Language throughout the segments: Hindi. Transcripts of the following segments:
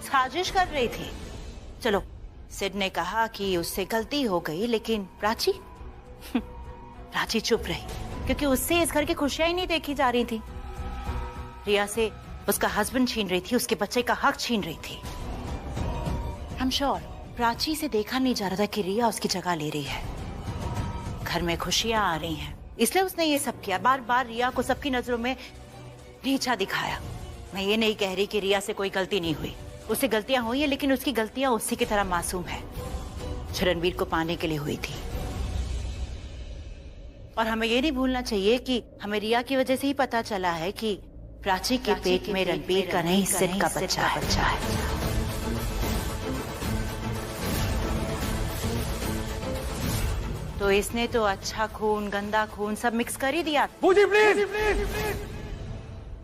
साजिश कर रही थी। चलो, सिड ने कहा कि उससे गलती हो गई, लेकिन प्राची प्राची चुप रही क्योंकि उससे इस घर की खुशियां ही नहीं देखी जा रही थी। रिया से उसका हस्बैंड छीन रही थी, उसके बच्चे का हक छीन रही थी। आई एम श्योर प्राची से देखा नहीं जा रहा था कि रिया उसकी जगह ले रही है। घर में खुशियां आ रही हैं, इसलिए उसने ये सब किया। बार बार रिया को सबकी नजरों में नीचा दिखाया। मैं ये नहीं कह रही कि रिया से कोई गलती नहीं हुई, उससे गलतियां हुई है, लेकिन उसकी गलतियां उसी की तरह मासूम है जो रणवीर को पाने के लिए हुई थी। और हमें ये नहीं भूलना चाहिए कि हमें रिया की वजह से ही पता चला है कि प्राची के पेट में रणवीर का नहीं, सिड का बच्चा है। तो इसने तो अच्छा खून, गंदा खून सब मिक्स कर ही दिया। बूजी प्लीज,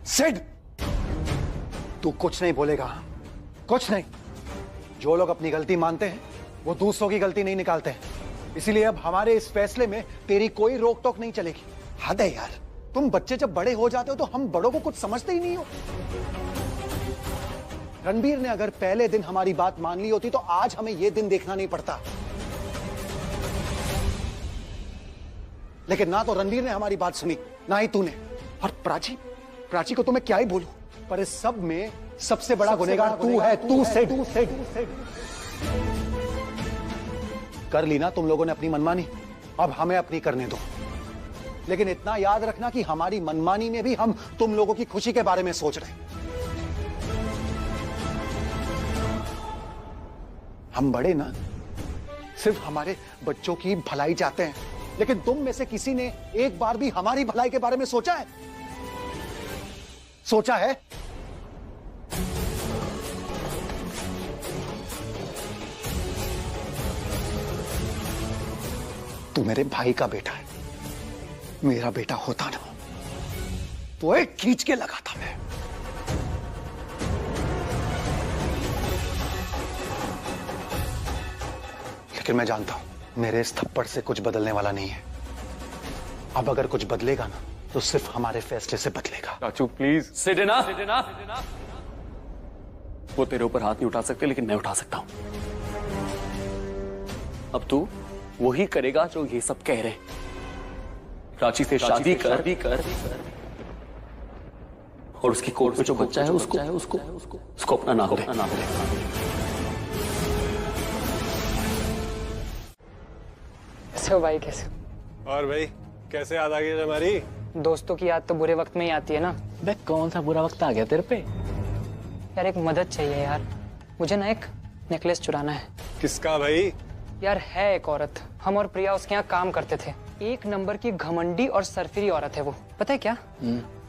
सिड तू कुछ नहीं बोलेगा, कुछ नहीं। जो लोग अपनी गलती मानते हैं वो दूसरों की गलती नहीं निकालते हैं, इसीलिए अब हमारे इस फैसले में तेरी कोई रोक टोक नहीं चलेगी। हद है यार, तुम बच्चे जब बड़े हो जाते हो तो हम बड़ों को कुछ समझते ही नहीं हो। रणबीर ने अगर पहले दिन हमारी बात मान ली होती तो आज हमें यह दिन देखना नहीं पड़ता। लेकिन ना तो रणबीर ने हमारी बात सुनी, ना ही तूने। और प्राची को तो मैं क्या ही बोलूं, पर इस सब में सबसे बड़ा गुनहगार तू है। तू सेड कर ली ना तुम लोगों ने अपनी मनमानी, अब हमें अपनी करने दो। लेकिन इतना याद रखना कि हमारी मनमानी में भी हम तुम लोगों की खुशी के बारे में सोच रहे हैं। हम बड़े ना सिर्फ हमारे बच्चों की भलाई चाहते हैं, लेकिन तुम में से किसी ने एक बार भी हमारी भलाई के बारे में सोचा है? सोचा है? तू मेरे भाई का बेटा है, मेरा बेटा होता ना तो एक खींच के लगाता मैं। लेकिन मैं जानता हूं मेरे इस थप्पड़ से कुछ बदलने वाला नहीं है। अब अगर कुछ बदलेगा ना तो सिर्फ हमारे फैसले से बदलेगा। चाचू प्लीज सिड इनफ। वो तेरे ऊपर हाथ नहीं उठा सकते, लेकिन मैं उठा सकता हूं। अब तू वही करेगा जो ये सब कह रहे। प्राची से शादी कर और उसकी कोर्ट में जो बच्चा है उसको अपना नाम दे। कैसे हो भाई, कैसे? और भाई कैसे याद आ गई हमारी? दोस्तों की याद तो बुरे वक्त में ही आती है ना। बे कौन सा बुरा वक्त आ गया तेरे पे? यार एक मदद चाहिए यार, मुझे ना एक नेकलेस चुराना है। किसका भाई? यार है एक औरत, हम और प्रिया उसके यहाँ काम करते थे। एक नंबर की घमंडी और सरफिरी औरत है वो। पता है क्या,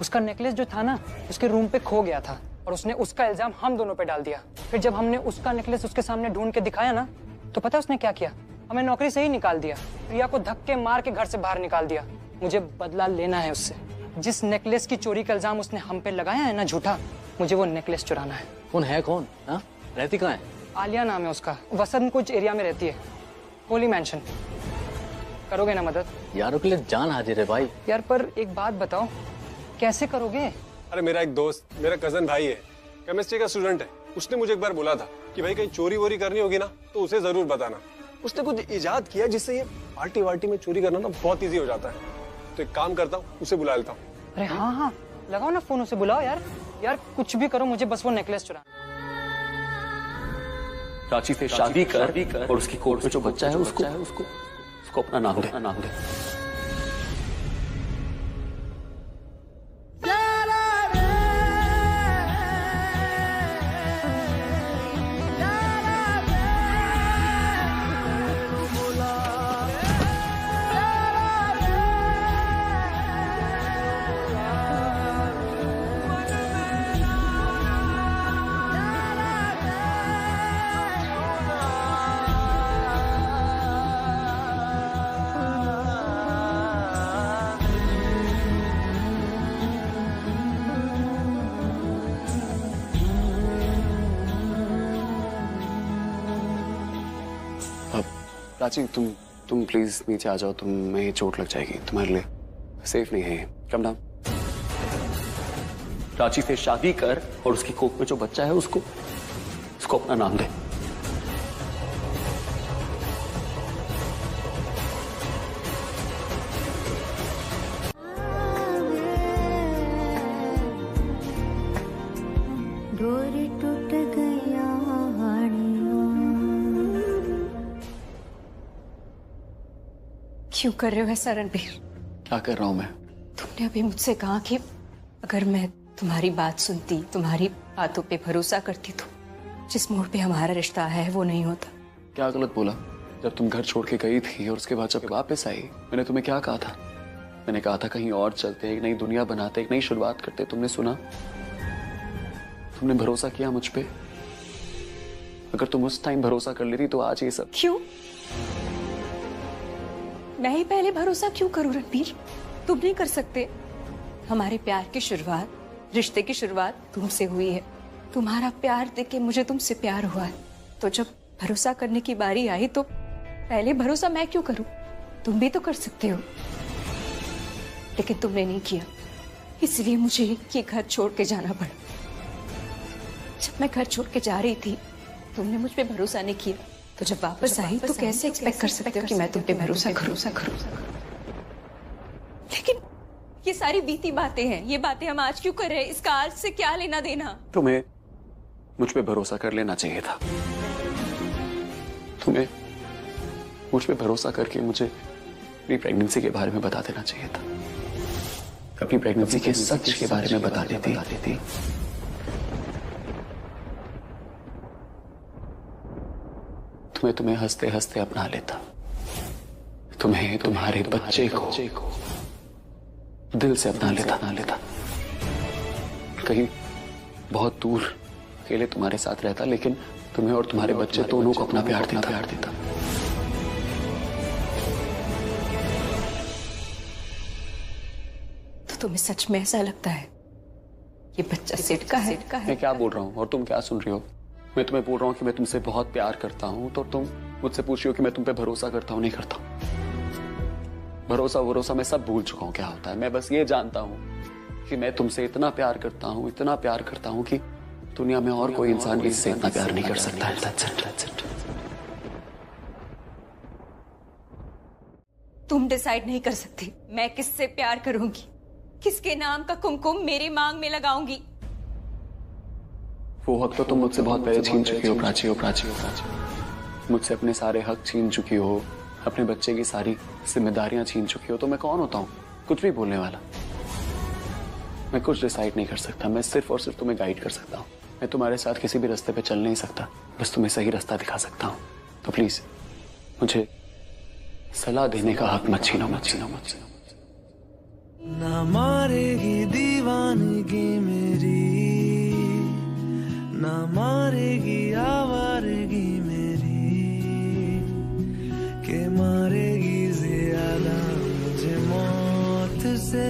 उसका नेकलेस जो था ना उसके रूम पे खो गया था और उसने उसका इल्जाम हम दोनों पे डाल दिया। फिर जब हमने उसका नेकलेस उसके सामने ढूंढ के दिखाया ना तो पता है उसने क्या किया? हमें नौकरी से ही निकाल दिया। प्रिया को धक्के मार के घर से बाहर निकाल दिया। मुझे बदला लेना है उससे। जिस नेकलेस की चोरी का इल्जाम उसने हम पे लगाया है ना झूठा, मुझे वो नेकलेस चुराना है। कौन है? कौन? हाँ? रहती कहाँ है? आलिया नाम है उसका, वसंत कुछ एरिया में रहती है, होली मैंशन। करोगे ना मदद? यारों के लिए जान हाजिर है भाई। यार पर एक बात बताओ, कैसे करोगे? अरे मेरा एक दोस्त, मेरा कजन भाई है, केमिस्ट्री का स्टूडेंट है। उसने मुझे एक बार बोला था कि भाई कहीं चोरी वोरी करनी होगी ना तो उसे जरूर बताना। उसने कुछ इजाद किया जिससे ये पार्टी वार्टी में चोरी करना ना बहुत इजी हो जाता है। तो एक काम करता हूँ, उसे बुला लेता हूँ। अरे हाँ, लगाओ ना फोन, उसे बुलाओ यार। यार कुछ भी करो, मुझे बस वो नेकलेस चुरा। प्राची से शादी कर और उसकी कोर्ट में जो बच्चा है उसको अपना नाम दे। प्राची तुम प्लीज नीचे आ जाओ, तुम्हें चोट लग जाएगी, तुम्हारे लिए सेफ नहीं है। Come down. प्राची से शादी कर और उसकी कोख में जो बच्चा है उसको अपना नाम दे। क्यों कर रहे हो ऐसा रणबीर? क्या कर रहा हूं मैं? तुमने अभी मुझसे कहा कि अगर मैं तुम्हारी बात सुनती, तुम्हारी बातों पे भरोसा करती तो जिस मोड़ पे हमारा रिश्ता है वो नहीं होता। क्या गलत बोला? जब तुम घर छोड़ के गई थी और उसके बाद जब वापस आई, मैंने तुम्हें क्या कहा था? मैंने कहा था कहीं और चलते, एक नई दुनिया बनाते, एक नई शुरुआत करते। तुमने सुना? तुमने भरोसा किया मुझ पे? अगर तुम उस टाइम भरोसा कर लेती तो आज ये सब। क्यों? मैं ही पहले भरोसा क्यों करूं रणबीर? तुम नहीं कर सकते। हमारे प्यार की शुरुआत, रिश्ते की शुरुआत तुमसे हुई है। तुम्हारा प्यार देख के मुझे तुमसे प्यार हुआ है। तो जब भरोसा करने की बारी आई तो पहले भरोसा मैं क्यों करूं? तुम भी तो कर सकते हो, लेकिन तुमने नहीं किया, इसलिए मुझे ये घर छोड़ के जाना पड़ा। जब मैं घर छोड़ के जा रही थी तुमने मुझ पे भरोसा नहीं किया, तो जब वापस आई तो कैसे एक्सपेक्ट कर सकते हो कि मैं तुम पे भरोसा करूं? लेकिन ये सारी बीती बातें हैं, ये बातें हम आज क्यों कर रहे हैं? इसका आज से क्या लेना देना? तुम्हें मुझ पे भरोसा कर लेना चाहिए था। तुम्हें मुझ पे भरोसा करके मुझे अपनी प्रेगनेंसी के बारे में बता देना चाहिए था। अपनी प्रेगनेंसी के सच के बारे में बता देती। तुम्हें हंसते हंसते अपना लेता। तुम्हें तुम्हारे बच्चे को दिल से अपना लेता। कहीं बहुत दूर अकेले तुम्हारे साथ रहता, लेकिन तुम्हें और तुम्हारे बच्चे दोनों को अपना प्यार देता। तो तुम्हें सच में ऐसा लगता है ये बच्चा सिड का है? मैं क्या बोल रहा हूँ और तुम क्या सुन रही हो? मैं तुम्हें बोल रहा हूँ कि मैं तुमसे बहुत प्यार करता हूँ, तो तुम मुझसे पूछ रही हो कि मैं तुम पे भरोसा करता हूँ। नहीं करता। भरोसा मैं सब भूल चुका हूँ क्या होता है। मैं बस ये जानता हूँ कि मैं तुमसे इतना प्यार करता हूँ कि दुनिया में और कोई इंसान किसी से इतना प्यार नहीं कर सकता है। That's it. तुम डिसाइड नहीं कर सकती मैं किससे प्यार करूंगी, किसके नाम का कुमकुम मेरी मांग में लगाऊंगी। वो हक तो तुम मुझसे बहुत पहले छीन चुकी हो प्राची। मुझसे अपने सारे हक छीन चुकी हो, अपने बच्चे की सारी जिम्मेदारियां छीन चुकी हो। तो मैं कौन होता हूँ कुछ भी बोलने वाला? मैं कुछ डिसाइड नहीं कर सकता। मैं सिर्फ और सिर्फ तुम्हें गाइड कर सकता हूँ। मैं तुम्हारे साथ किसी भी रास्ते पे चल नहीं सकता, बस तुम्हें सही रास्ता दिखा सकता हूँ। तो प्लीज मुझे सलाह देने का हक मत छीनो। ना मारेगी दीवानगी मेरी, ना मारेगी आवारगी मेरी, के मारेगी ज्यादा मुझे मौत से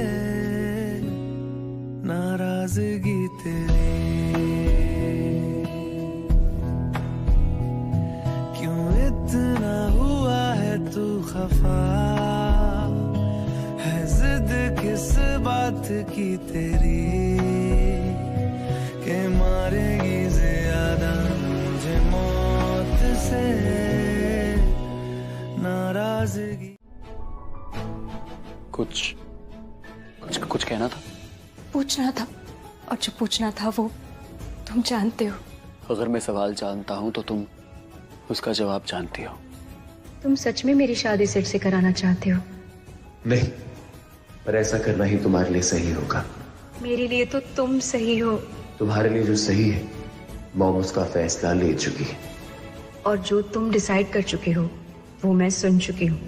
नाराजगी तेरी। क्यों इतना हुआ है तू खफा, है जिद किस बात की तेरी, के मारेगी ज्यादा मुझे मौत से नाराजगी। कुछ कहना था? पूछना था, और जो पूछना था वो तुम जानते हो। अगर मैं सवाल जानता हूँ तो तुम उसका जवाब जानती हो। तुम सच में मेरी शादी सिड से कराना चाहते हो? नहीं, पर ऐसा करना ही तुम्हारे लिए सही होगा। मेरे लिए तो तुम सही हो। तुम्हारे लिए जो सही है मॉम उसका फैसला ले चुकी है, और जो तुम डिसाइड कर चुके हो वो मैं सुन चुकी हूँ।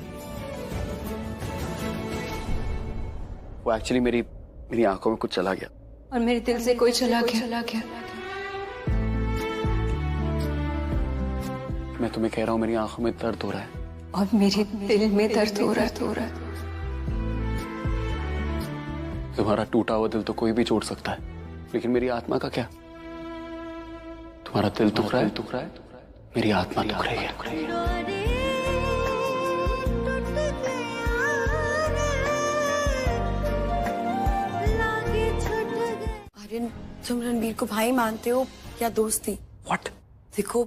वो एक्चुअली मेरी आंखों में कुछ चला गया, और मेरे दिल से कोई चला गया। मैं तुम्हें कह रहा हूँ मेरी आंखों में दर्द हो रहा है, और मेरे दिल में दर्द हो रहा है। तुम्हारा टूटा हुआ दिल तो कोई भी जोड़ सकता है, लेकिन मेरी आत्मा का क्या? तुम्हारा दिल दुख रहा है, मेरी आत्मा दुख रही है। आर्यन, तुम रणबीर को भाई मानते हो या दोस्ती? व्हाट? देखो,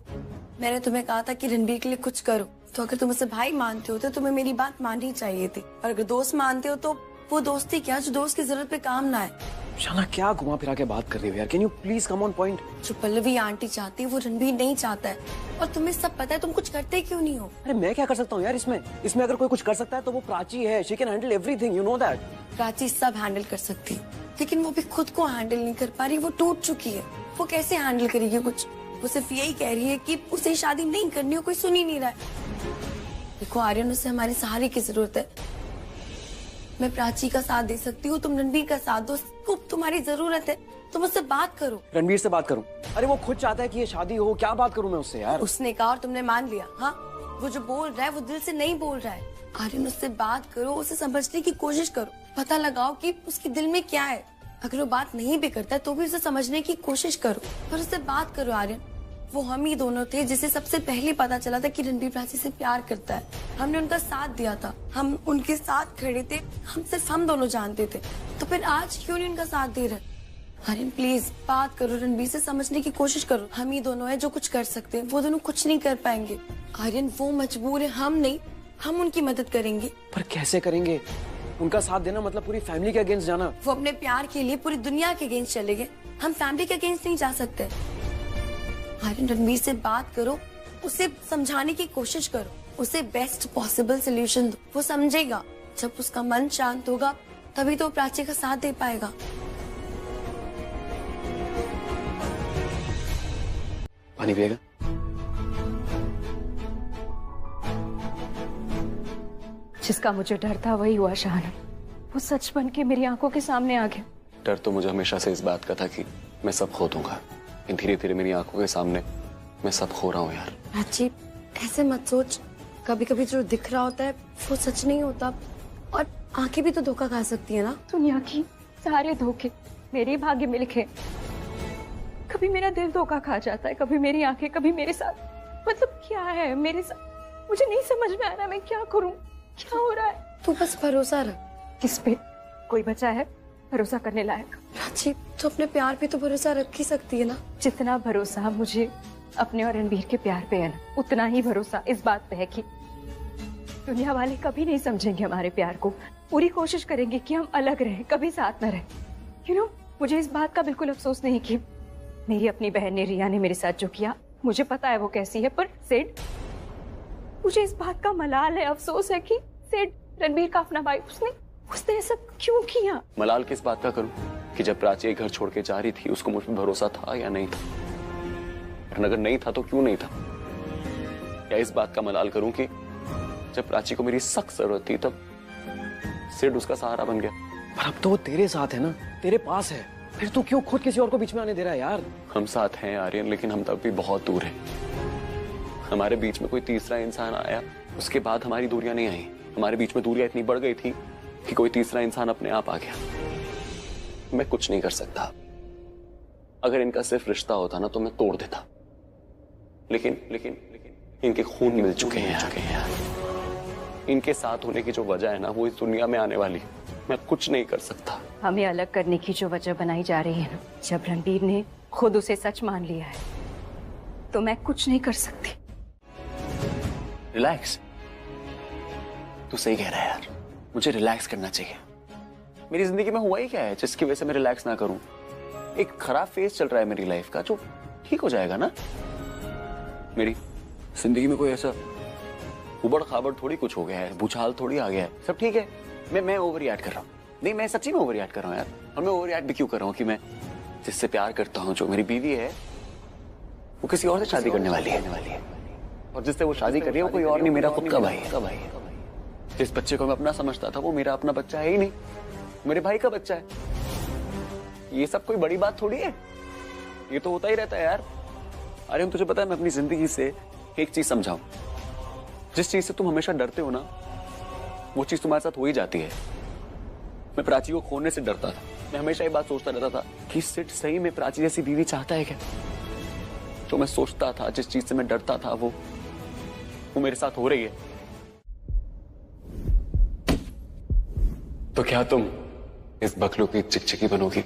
मैंने तुम्हें कहा था कि रणबीर के लिए कुछ करो, तो अगर तुम उसे भाई मानते हो तो तुम्हें मेरी बात माननी चाहिए थी, और अगर दोस्त मानते हो तो वो दोस्ती क्या जो दोस्त की जरूरत पे काम ना है। शाना क्या घुमा फिरा के बात कर रही हो यार? Can you please come on point? जो पल्लवी आंटी चाहती है वो रणबीर नहीं चाहता है, और तुम्हें सब पता है, तुम कुछ करते क्यों नहीं हो? अरे मैं क्या कर सकता हूँ यार इसमें अगर कोई कुछ कर सकता है तो वो प्राची है। She can handle everything, you know that. Prachi सब हैंडल कर सकती है, लेकिन वो भी खुद को हैंडल नहीं कर पा रही, वो टूट चुकी है। वो कैसे हैंडल करेगी कुछ? वो सिर्फ यही कह रही है कि उसे शादी नहीं करनी हो, कोई सुन ही नहीं रहा है। देखो आर्यन, उसे हमारे सहारे की जरूरत है। मैं प्राची का साथ दे सकती हूँ, तुम रणबीर का साथ दो, खूब तुम्हारी जरूरत है, तुम उससे बात करो। रणबीर से बात करूं? अरे वो खुद चाहता है कि ये शादी हो, क्या बात करूं मैं उससे यार? उसने कहा और तुमने मान लिया? हाँ, वो जो बोल रहा है वो दिल से नहीं बोल रहा है। आर्यन, उससे बात करो, उसे समझने की कोशिश करो, पता लगाओ कि उसके दिल में क्या है। अगर वो बात नहीं भी करता है तो भी उसे समझने की कोशिश करो, पर उससे बात करो आर्यन। वो हम ही दोनों थे जिसे सबसे पहले पता चला था कि रणबीर प्राची से प्यार करता है। हमने उनका साथ दिया था, हम उनके साथ खड़े थे, हम दोनों जानते थे, तो फिर आज क्यों नहीं उनका साथ दे रहे? आर्यन प्लीज बात करो, रणबीर से समझने की कोशिश करो। हम ही दोनों हैं जो कुछ कर सकते हैं, वो दोनों कुछ नहीं कर पाएंगे। आर्यन, वो मजबूर है, हम नहीं, हम उनकी मदद करेंगे। पर कैसे करेंगे? उनका साथ देना मतलब पूरी फैमिली के अगेंस्ट जाना। वो अपने प्यार के लिए पूरी दुनिया के अगेंस्ट चले गए, हम फैमिली के अगेंस्ट नहीं जा सकते। आर्यन, रणबीर से बात करो, उसे समझाने की कोशिश करो, उसे बेस्ट पॉसिबल सोल्यूशन दो, वो समझेगा। जब उसका मन शांत होगा तभी तो प्राची का साथ दे पाएगा। पानी पिएगा? जिसका मुझे डर था वही हुआ शाहना, वो सच बन के मेरी आंखों के सामने आ गया। डर तो मुझे हमेशा से इस बात का था कि मैं सब खो दूंगा, धीरे धीरे मेरी आंखों के सामने मैं सब खो रहा हूँ यार। प्राची, ऐसे मत सोच, कभी कभी जो दिख रहा होता है वो सच नहीं होता, और आंखें भी तो धोखा खा सकती है ना। दुनिया की सारे धोखे मेरे भाग्य में लिखे। कभी मेरा दिल धोखा खा जाता है, कभी मेरी आंखें, कभी मेरे साथ। मतलब क्या है मेरे साथ, मुझे नहीं समझ में आ रहा, मैं क्या करूं, क्या हो रहा है? तू बस भरोसा रख। किस पे? कोई बचा है भरोसा करने लायक? प्राची, तो अपने प्यार पे तो भरोसा रख ही सकती है ना। जितना भरोसा मुझे अपने और रणबीर के प्यार पे है ना, उतना ही भरोसा इस बात पे है कि दुनिया वाले कभी नहीं समझेंगे हमारे प्यार को, पूरी कोशिश करेंगे कि हम अलग रहें, कभी साथ न रहें। यू नो, मुझे इस बात का बिल्कुल अफसोस नहीं कि मेरी अपनी बहन ने, रिया ने मेरे साथ जो किया, मुझे पता है वो कैसी है, पर सिड, मुझे इस बात का मलाल है, अफसोस है कि सिड, रणबीर का अपना भाई, उसने ये सब क्यों किया? मलाल किस बात का करूं कि जब प्राची घर छोड़ के जा रही थी उसको मुझ पर भरोसा था या नहीं था? अगर नहीं था तो क्यों नहीं था? या इस बात का मलाल करूं कि जब प्राची को मेरी सख्त जरूरत थी तब सिड उसका सहारा बन गया। पर अब तो वो तेरे साथ है ना, तेरे पास है, फिर तू क्यों खुद किसी और को बीच में आने दे रहा है यार? हम साथ हैं आर्यन, लेकिन हम तब भी बहुत दूर हैं। हमारे बीच में कोई तीसरा इंसान आया, उसके बाद हमारी दूरियां नहीं आई। हमारे बीच में दूरियां इतनी बढ़ गई थी कि कोई तीसरा इंसान अपने आप आ गया। मैं कुछ नहीं कर सकता। अगर इनका सिर्फ रिश्ता होता ना तो मैं तोड़ देता, लेकिन इनके खून मिल चुके हैं यार। इनके साथ होने की जो वजह है ना, वो इस दुनिया में आने वाली, मैं कुछ नहीं कर सकता। हमें अलग करने की जो वजह बनाई जा रही है ना, जब रणबीर ने खुद उसे सच मान लिया है, तो मैं कुछ नहीं कर सकती। रिलैक्स, तू सही कह रहा है यार, मुझे रिलैक्स करना चाहिए। मेरी जिंदगी में हुआ ही क्या है जिसकी वजह से मैं रिलैक्स ना करूं? एक खराब फेज चल रहा है मेरी लाइफ का, जो ठीक हो जाएगा ना। मेरी जिंदगी में कोई ऐसा उबड़ खाबड़ थोड़ी कुछ हो गया है, भूचाल थोड़ी आ गया है, सब ठीक है। मैं ओवर रिएक्ट कर रहा हूँ। नहीं, मैं सच्ची में ओवर रिएक्ट कर रहा हूँ यार। और मैं ओवर रिएक्ट भी क्यों कर रहा हूँ कि मैं जिससे प्यार करता हूँ, जो मेरी बीवी है, वो किसी और से शादी करने वाली है, और जिससे वो शादी कर रही है वो कोई और नहीं, मेरा खुद का भाई है। जिस बच्चे को मैं अपना समझता था वो मेरा अपना बच्चा है ही नहीं, मेरे भाई का बच्चा है। ये सब कोई बड़ी बात थोड़ी है, ये तो होता ही रहता है यार। अरे तुझे पता है, मैं अपनी जिंदगी से एक चीज समझाऊं, जिस चीज से तुम हमेशा डरते हो ना, वो चीज तुम्हारे साथ हो ही जाती है। मैं प्राची को खोने से डरता था। मैं हमेशा ये बात सोचता रहता था कि सिड सही में प्राची जैसी बीवी चाहता है क्या? जो मैं सोचता था, जिस चीज से मैं डरता था, वो मेरे साथ हो रही है। तो क्या तुम इस बकलू की चिकचिकी बनोगी?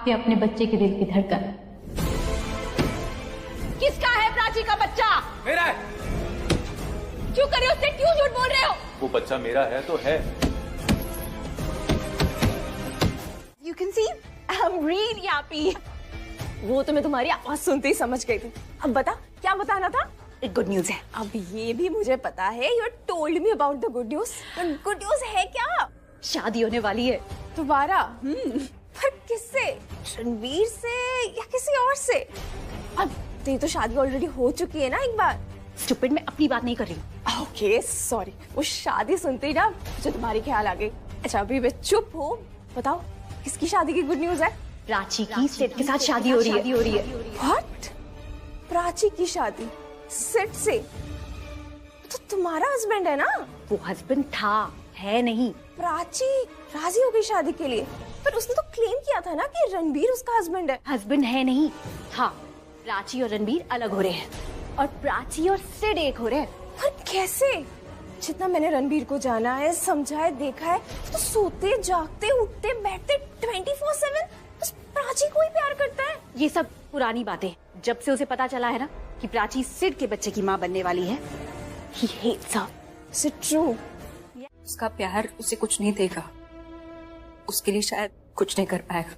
आपके अपने बच्चे के दिल की धड़कन। किसका है प्राची का बच्चा? मेरा है। क्यों कर रहे हो उससे? क्यों झूठ बोल रहे हो? वो बच्चा मेरा है तो है। You can see I'm really happy. वो तो मैं तुम्हारी आवाज सुनते ही समझ गई थी। अब बता क्या बताना था? एक गुड न्यूज है। अब ये भी मुझे पता है। You told me about the good news. Good news है क्या? शादी होने वाली है दोबारा। पर किससे? रणवीर से या किसी और से? अब तेरी तो शादी ऑलरेडी हो चुकी है ना एक बार। स्टूपिड, मैं अपनी बात नहीं कर रही हूँ। ओके सॉरी, वो शादी सुनते ही ना मुझे तुम्हारी ख्याल आ गई। अच्छा अभी मैं चुप हूँ, बताओ किसकी शादी की गुड न्यूज है? प्राची की सिड के साथ शादी हो रही है। व्हाट? प्राची की शादी सिड से? तो तुम्हारा हस्बैंड है ना? वो हस्बैंड था, है नहीं। प्राची राजी हो गई शादी के लिए, पर उसने तो क्लेम किया था ना कि रणबीर उसका हस्बैंड है। हस्बैंड है नहीं था। प्राची और रणबीर अलग हो रहे हैं और प्राची और सिड एक हो रहे हैं। पर कैसे? जितना मैंने रणबीर को जाना है, समझा है, देखा है, तो सोते जागते उठते बैठते 24/7 बस प्राची को ही प्यार करता है। ये सब पुरानी बातें। जब से उसे पता चला है ना कि प्राची सिड के बच्चे की माँ बनने वाली है, he hates her. Is it true? उसका प्यार उसे कुछ नहीं देगा, उसके लिए शायद कुछ नहीं कर पाएगा,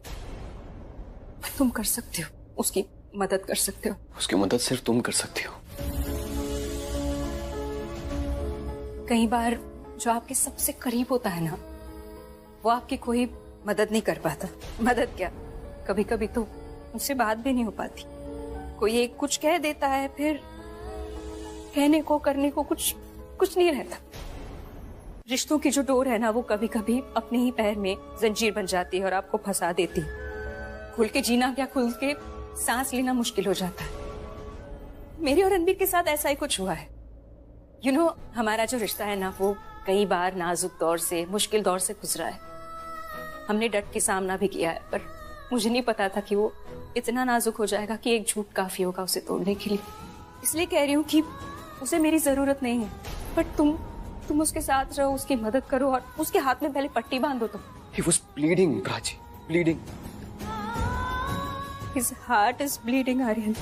पर तुम कर सकते हो, उसकी मदद कर सकते हो। उसकी मदद सिर्फ तुम कर सकती हो। कई बार जो आपके सबसे करीब होता है ना, वो आपकी कोई मदद नहीं कर पाता। मदद क्या, कभी कभी तो उससे बात भी नहीं हो पाती। कोई एक कुछ कह देता है, फिर कहने को करने को कुछ नहीं रहता। रिश्तों की जो डोर है ना, वो कभी कभी अपने ही पैर में जंजीर बन जाती है और आपको फंसा देती है। खुल के जीना क्या, खुल के सांस लेना मुश्किल हो जाता है। मेरे और रणबीर के साथ ऐसा ही कुछ हुआ है। You know, हमारा जो रिश्ता है ना, वो कई बार नाजुक दौर से, मुश्किल दौर से गुजरा है। हमने डट के सामना भी किया है, पर मुझे नहीं पता था कि वो इतना नाजुक हो जाएगा कि एक झूठ काफी होगा उसे तोड़ने के लिए। इसलिए कह रही हूँ कि उसे मेरी जरूरत नहीं है, पर तुम उसके साथ रहो, उसकी मदद करो और उसके हाथ में पहले पट्टी बांधो। तो He was bleeding, Prachi, bleeding. His heart is bleeding, Aryan.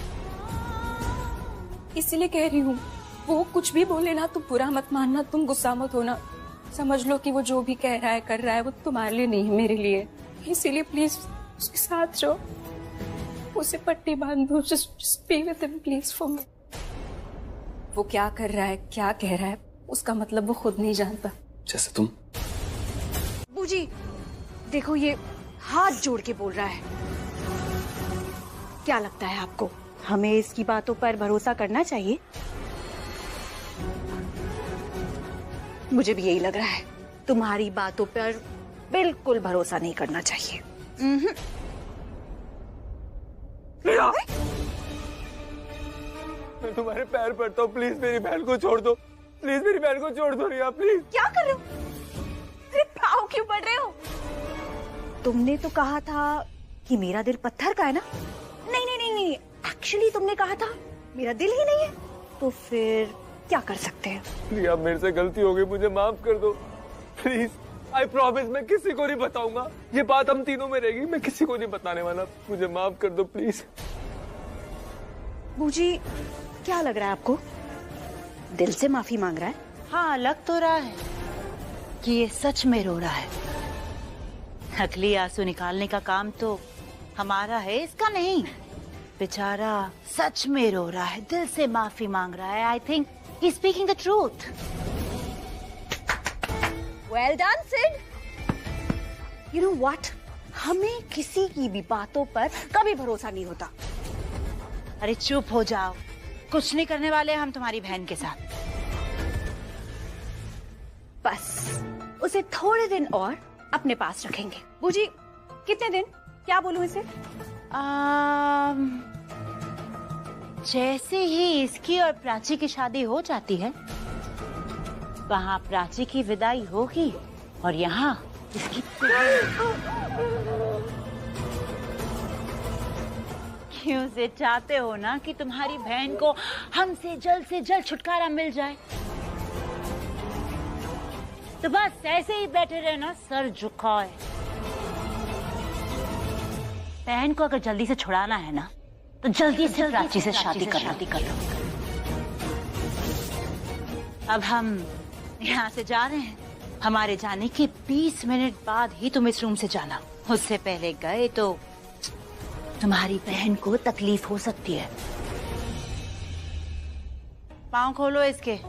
इसीलिए कह रही हूँ, वो कुछ भी बोले ना, तुम बुरा मत मानना, तुम गुस्सा मत होना। समझ लो कि वो जो भी कह रहा है, कर रहा है, वो तुम्हारे लिए नहीं है, मेरे लिए। इसीलिए प्लीज उसके साथ रहो, उसे पट्टी बांध दो। just be with him please for me। वो क्या कर रहा है, क्या कह रहा है, उसका मतलब वो खुद नहीं जानता। जैसे तुम। बूजी देखो, ये हाथ जोड़ के बोल रहा है। क्या लगता है आपको, हमें इसकी बातों पर भरोसा करना चाहिए? मुझे भी यही लग रहा है। तुम्हारी बातों पर बिल्कुल भरोसा नहीं करना चाहिए। मैं तुम्हारे पैर पड़ता हूँ, प्लीज मेरी बहन को छोड़ दो। प्लीज मेरी बहन को छोड़ दो रिया, प्लीज। क्या कर रहे हो? अरे पाँव क्यों पड़ रहे हो? तुमने तो कहा था कि मेरा दिल पत्थर का है ना? नहीं, एक्चुअली तुमने कहा था मेरा दिल ही नहीं है। तो फिर क्या कर सकते हैं? रिया मेरे से गलती हो गई, मुझे माफ कर दो प्लीज। आई प्रॉमिस मैं किसी को नहीं बताऊंगा। ये बात हम तीनों में रहेगी, मैं किसी को नहीं बताने वाला। मुझे माफ कर दो प्लीज। बूजी क्या लग रहा है आपको, दिल से माफी मांग रहा है? हाँ, लग तो रहा है कि ये सच में रो रहा है। नकली आंसू निकालने का काम तो हमारा है, इसका नहीं। बेचारा सच में रो रहा है, दिल से माफी मांग रहा है। I think he is speaking the truth. Well done Sid. You know what, हमें किसी की भी बातों पर कभी भरोसा नहीं होता। अरे चुप हो जाओ, कुछ नहीं करने वाले हम तुम्हारी बहन के साथ। बस उसे थोड़े दिन और अपने पास रखेंगे। बूजी कितने दिन, क्या बोलूं इसे? जैसे ही इसकी और प्राची की शादी हो जाती है, वहाँ प्राची की विदाई होगी और यहाँ इसकी। क्यों से चाहते हो ना कि तुम्हारी बहन को हमसे जल्द से जल्द छुटकारा मिल जाए, तो बस ऐसे ही बैठे रहना सर झुकाए। बहन को अगर जल्दी से छुड़ाना है ना तो जल्दी से प्राची से शादी कर लो। अब हम यहाँ से जा रहे हैं। हमारे जाने के 20 मिनट बाद ही तुम इस रूम से जाना। उससे पहले गए तो तुम्हारी बहन को तकलीफ हो सकती है। पाँव खोलो इसके।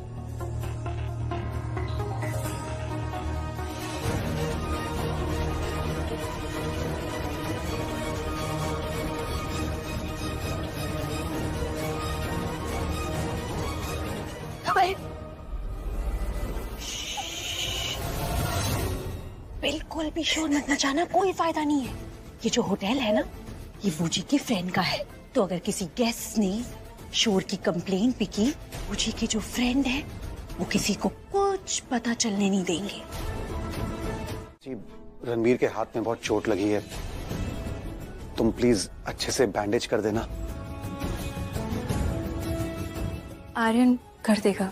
बिल्कुल भी शोर मत मचाना, कोई फायदा नहीं है। ये जो होटल है ना, ये वूजी की फ्रेंड का है, तो अगर किसी गेस्ट ने शोर की कंप्लेंट भी की, वूजी की जो फ्रेंड है वो किसी को कुछ पता चलने नहीं देंगे। जी, रणबीर के हाथ में बहुत चोट लगी है, तुम प्लीज अच्छे से बैंडेज कर देना। आर्यन कर देगा।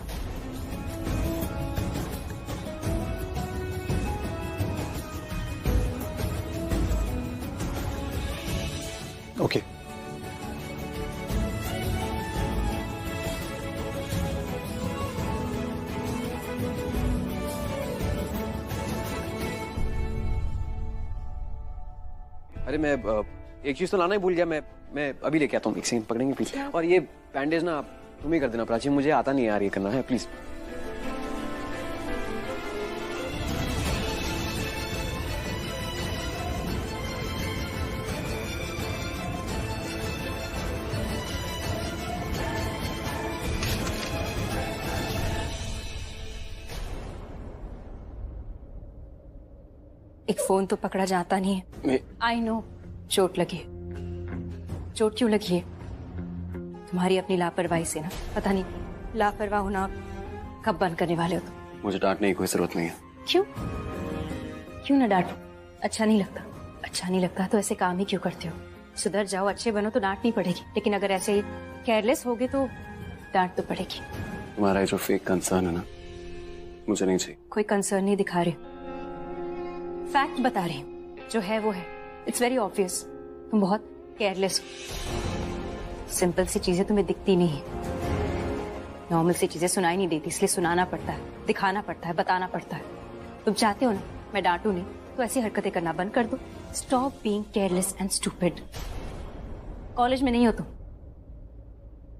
ओके। अरे मैं एक चीज तो लाना ही भूल गया। मैं अभी लेके आता हूँ। एक सेकंड पकड़ेंगे प्लीज। और ये बैंडेज ना आप तुम ही कर देना प्राची, मुझे आता नहीं यार ये करना है, प्लीज। एक फोन तो पकड़ा जाता नहीं है। आई नो चोट लगी है। चोट क्यों लगी है? तुम्हारी अपनी लापरवाही से ना। पता नहीं लापरवाह होना कब बंद करने वाले हो तुम। मुझे डांटने की कोई जरूरत नहीं है। क्यों? क्यों ना डांटो? अच्छा नहीं लगता? अच्छा नहीं लगता तो ऐसे काम ही क्यों करते हो? सुधर जाओ, अच्छे बनो तो डांट नहीं पड़ेगी, लेकिन अगर ऐसे केयरलेस होगे तो डांट तो पड़ेगी। तुम्हारा जो फेक कंसर्न है ना, मुझे नहीं चाहिए। कोई कंसर्न नहीं दिखा रहे, फैक्ट बता रहे हैं। जो है वो है। इट्स वेरी ऑब्वियस तुम बहुत केयरलेस हो। सिंपल सी चीजें तुम्हें दिखती नहीं है, नॉर्मल सी चीजें सुनाई नहीं देती, इसलिए सुनाना पड़ता है, दिखाना पड़ता है, बताना पड़ता है। तुम चाहते हो ना मैं डांटू नहीं, तो ऐसी हरकतें करना बंद कर दो। Stop being careless and stupid. College में नहीं हो तुम,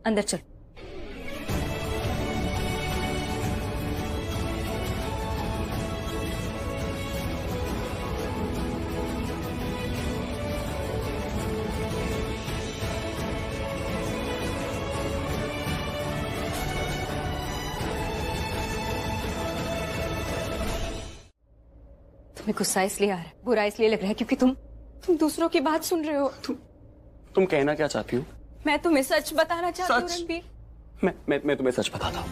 अंदर चलो। तुम्हें गुस्सा इसलिए आ रहा है, बुरा इसलिए लग रहा है क्योंकि तुम दूसरों की बात सुन रहे हो। तुम कहना क्या चाहती हो? मैं तुम्हें सच बताना चाहती हूँ रणबीर। मैं तुम्हें सच बताता हूँ।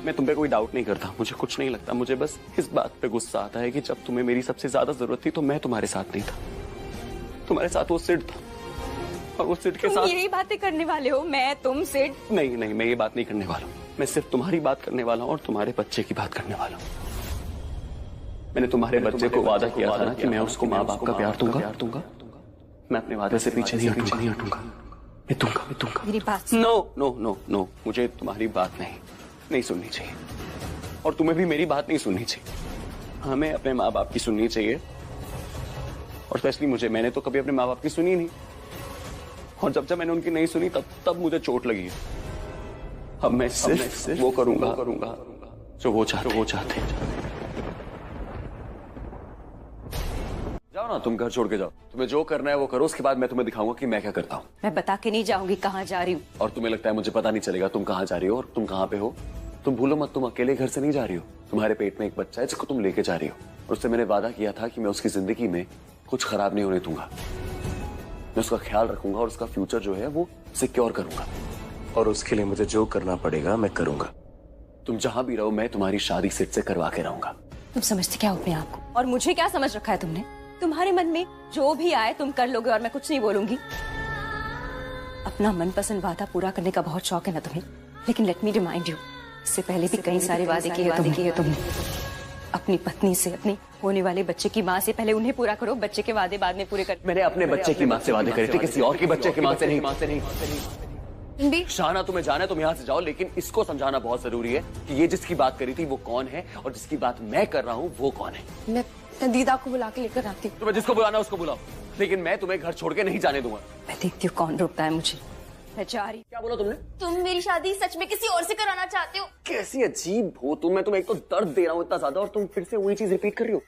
मैं तुम पे कोई डाउट नहीं करता, मुझे कुछ नहीं लगता। मुझे बस इस बात पे गुस्सा आता है कि जब तुम्हें मेरी सबसे ज्यादा जरूरत थी तो मैं तुम्हारे साथ नहीं था। तुम्हारे साथ वो सिड था, और वो सिड के साथ यही बातें करने वाले हो। मैं तुम सिड नहीं, मैं ये बात नहीं करने वाला हूँ। मैं सिर्फ तुम्हारी बात करने वाला हूँ और तुम्हारे बच्चे की बात करने वाला हूँ। मैंने तुम्हारे बच्चे को वादा किया था ना कि मैं उसको माँ बाप का प्यार दूंगा। मैं अपने वादे से पीछे नहीं हटूंगा। मैं दूंगा। मेरी बात नो, मुझे तुम्हारी बात नहीं सुननी चाहिए, और तुम्हें भी मेरी बात नहीं सुननी चाहिए। हमें अपने माँ बाप की सुननी चाहिए, और स्पेशली मैंने तो कभी अपने माँ बाप की सुनी नहीं, और जब मैंने उनकी नहीं सुनी तब मुझे चोट लगी है। अब मैं सिर्फ वो करूंगा जो वो चाहते हैं। जाओ ना, तुम घर छोड़ के जाओ। तुम्हें जो करना है वो करो, उसके बाद मैं तुम्हें दिखाऊंगा कि मैं क्या करता हूँ। मैं बता के नहीं जाऊंगी कहाँ जा रही हूँ। और तुम्हें लगता है मुझे पता नहीं चलेगा तुम कहाँ जा रही हो और तुम कहाँ पे हो? तुम भूलो मत, तुम अकेले घर से नहीं जा रही हो। तुम्हारे पेट में एक बच्चा है जिसको तुम लेके जा रही हो, और उससे मैंने वादा किया था कि मैं उसकी जिंदगी में कुछ खराब नहीं होने दूंगा। मैं उसका ख्याल रखूंगा और उसका फ्यूचर जो है वो सिक्योर करूंगा, और उसके लिए मुझे जो करना पड़ेगा मैं करूंगा। तुम जहां भी रहो, मैं तुम्हारी शादी सिड से करवा के रहूंगा। तुम समझते क्या हो अपने आप को? और मुझे क्या समझ रखा है तुमने? तुम्हारे मन में जो भी आए तुम कर लोगे और मैं कुछ नहीं बोलूंगी। अपना मनपसंद वादा पूरा करने का बहुत शौक है ना तुम्हें, लेकिन लेट मी रिमाइंड यू, इससे पहले भी कई सारे वादे किए तुमने। अपनी पत्नी से, अपने होने वाले बच्चे की माँ से पहले उन्हें पूरा करो, बच्चे के वादे बाद में पूरे कर। मैंने अपने बच्चे की माँ से वादे करे थे, किसी और के बच्चे की माँ से नहीं। शाना, तुम्हें जाना है तुम यहाँ से जाओ, लेकिन इसको समझाना बहुत जरूरी है कि ये जिसकी बात करी थी वो कौन है और जिसकी बात मैं कर रहा हूँ वो कौन है। मैं दीदा को बुला के लेकर आती हूँ। तुम्हें जिसको बुलाना उसको बुलाओ, लेकिन मैं तुम्हें घर छोड़ के नहीं जाने दूंगा। मैं देखती हूँ कौन रोकता है मुझे। मैं जा रही। क्या बोला तुमने? तुम मेरी शादी सच में किसी और से कराना चाहते हो? कैसी अजीब हो तुम। मैं तुम्हें एक तो दर्द दे रहा हूँ इतना ज्यादा और तुम फिर से वही चीज रिपीट कर रही हो।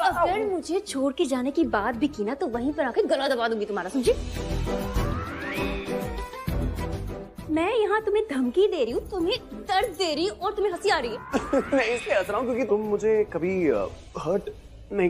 अगर मुझे छोड़ के जाने की बात भी की ना तो वहीं पर आके गला दबा दूंगी तुम्हारा, समझी? मैं यहाँ तुम्हें धमकी दे रही हूँ, तुम्हें दर्द दे रही हूँ और तुम्हें हंसी आ रही है। मैं इसलिए हंस रहा हूँ क्योंकि तुम मुझे कभी हर्ट नहीं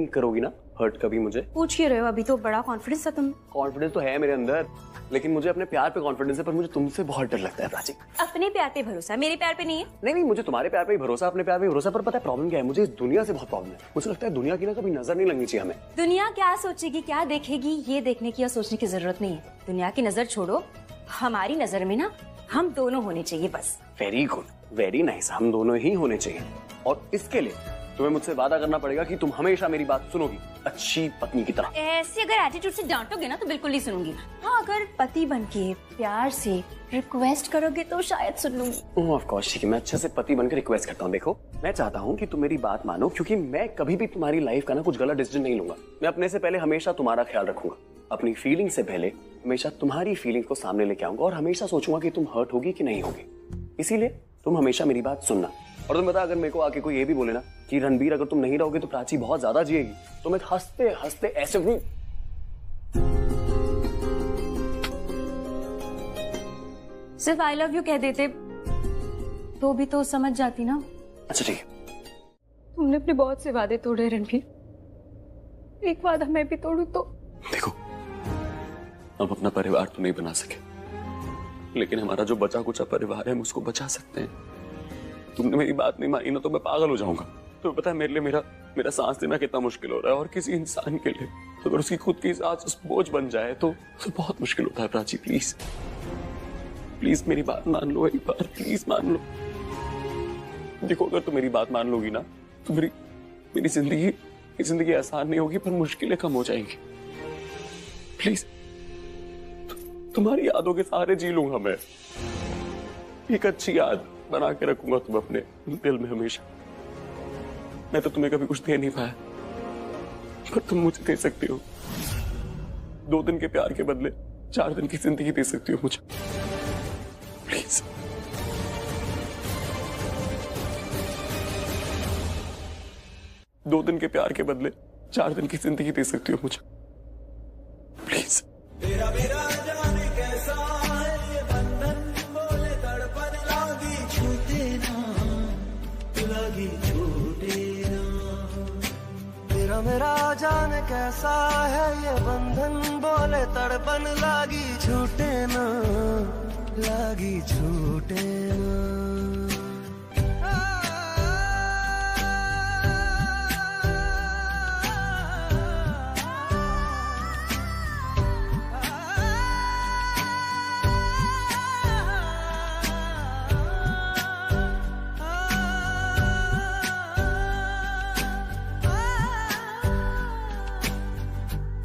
करोगी ना हर्ट कभी मुझे। पूछ ही रहे हो, अभी तो बड़ा कॉन्फिडेंस था तुम। कॉन्फिडेंस तो है मेरे अंदर, लेकिन मुझे अपने प्यार पे कॉन्फिडेंस है, पर मुझे तुमसे बहुत डर लगता है प्राची। अपने प्यार पे भरोसा, मेरे प्यार पे नहीं है। नहीं, मुझे तुम्हारे प्यार पे ही भरोसा, अपने प्यार पे भरोसा। पर पता है प्रॉब्लम क्या है? मुझे इस दुनिया से बहुत प्रॉब्लम है। मुझे लगता है दुनिया की ना कभी नजर नहीं लगनी चाहिए हमें। दुनिया क्या सोचेगी, क्या देखेगी, ये देखने की या सोचने की जरूरत नहीं है। दुनिया की नजर छोड़ो, हमारी नजर में ना हम दोनों होने चाहिए बस। वेरी गुड, वेरी नाइस, हम दोनों ही होने चाहिए। और इसके लिए तुम्हें मुझसे वादा करना पड़ेगा कि तुम हमेशा मेरी बात सुनोगी, अच्छी पत्नी की तरह। ऐसे अगर एटीट्यूड से डांटोगे ना तो बिल्कुल नहीं सुनूंगी। हाँ, अगर पति बनके प्यार से रिक्वेस्ट करोगे तो शायद सुन लूंगी। ऑफ कोर्स, ठीक है, मैं अच्छे से पति बनकर रिक्वेस्ट करता हूँ। देखो, मैं चाहता हूँ कि तुम मेरी बात मानो, क्योंकि मैं कभी भी तुम्हारी लाइफ का ना कुछ गलत डिसीजन नहीं लूंगा। मैं अपने से पहले हमेशा तुम्हारा ख्याल रखूंगा, अपनी फीलिंग से पहले हमेशा तुम्हारी फीलिंग को सामने लेके आऊंगा और हमेशा सोचूंगा कि तुम हर्ट होगी कि नहीं होगी। इसीलिए तुम हमेशा मेरी बात सुनना। और तुम बता, अगर मेरे को आके कोई ये भी बोले ना कि रणबीर अगर तुम नहीं रहोगे तो प्राची बहुत ज्यादा जिएगी, तो मैं हंसते हंसते ऐसे सिर्फ आई लव यू कह देते तो भी तो समझ जाती ना। अच्छा ठीक है। तुमने अपने बहुत से वादे तोड़े रणबीर, एक वादा मैं भी तोड़ू तो? देखो, हम अपना परिवार तो नहीं बना सके, लेकिन हमारा जो बचा कुचा परिवार है हम उसको बचा सकते हैं। तुमने मेरी बात नहीं मानी ना तो मैं पागल हो जाऊंगा। तो पता है मेरे लिए मेरा सांस लेना कितना मुश्किल हो रहा है, और किसी इंसान के लिए अगर उसकी खुद की सांस बोझ बन जाए तो बहुत मुश्किल होता है। प्राची प्लीज प्लीज मेरी बात मान लो एक बार, प्लीज मान लो। देखो, अगर तुम मेरी बात मान लोगी ना तो मेरी जिंदगी आसान नहीं होगी, पर मुश्किलें कम हो जाएंगी। प्लीज, तुम्हारी यादों के सहारे जी लूंगा मैं। एक अच्छी याद बना के रखूंगा तुम अपने दिल में हमेशा। मैं तो तुम्हें कभी कुछ दे नहीं पाया, पर तुम मुझे दे सकती हो। 2 दिन के प्यार के बदले 4 दिन की जिंदगी दे सकती हो मुझे। प्लीज। दो दिन के प्यार के बदले 4 दिन की जिंदगी दे सकती हो मुझे, प्लीज। तेरा मेरा जाने कैसा है ये बंधन, बोले तड़पन लागी छूटे ना, लागी छूटे ना। तेरा मेरा जाने कैसा है ये बंधन, बोले तड़पन लागी छूटे ना, लागी छूटे ना।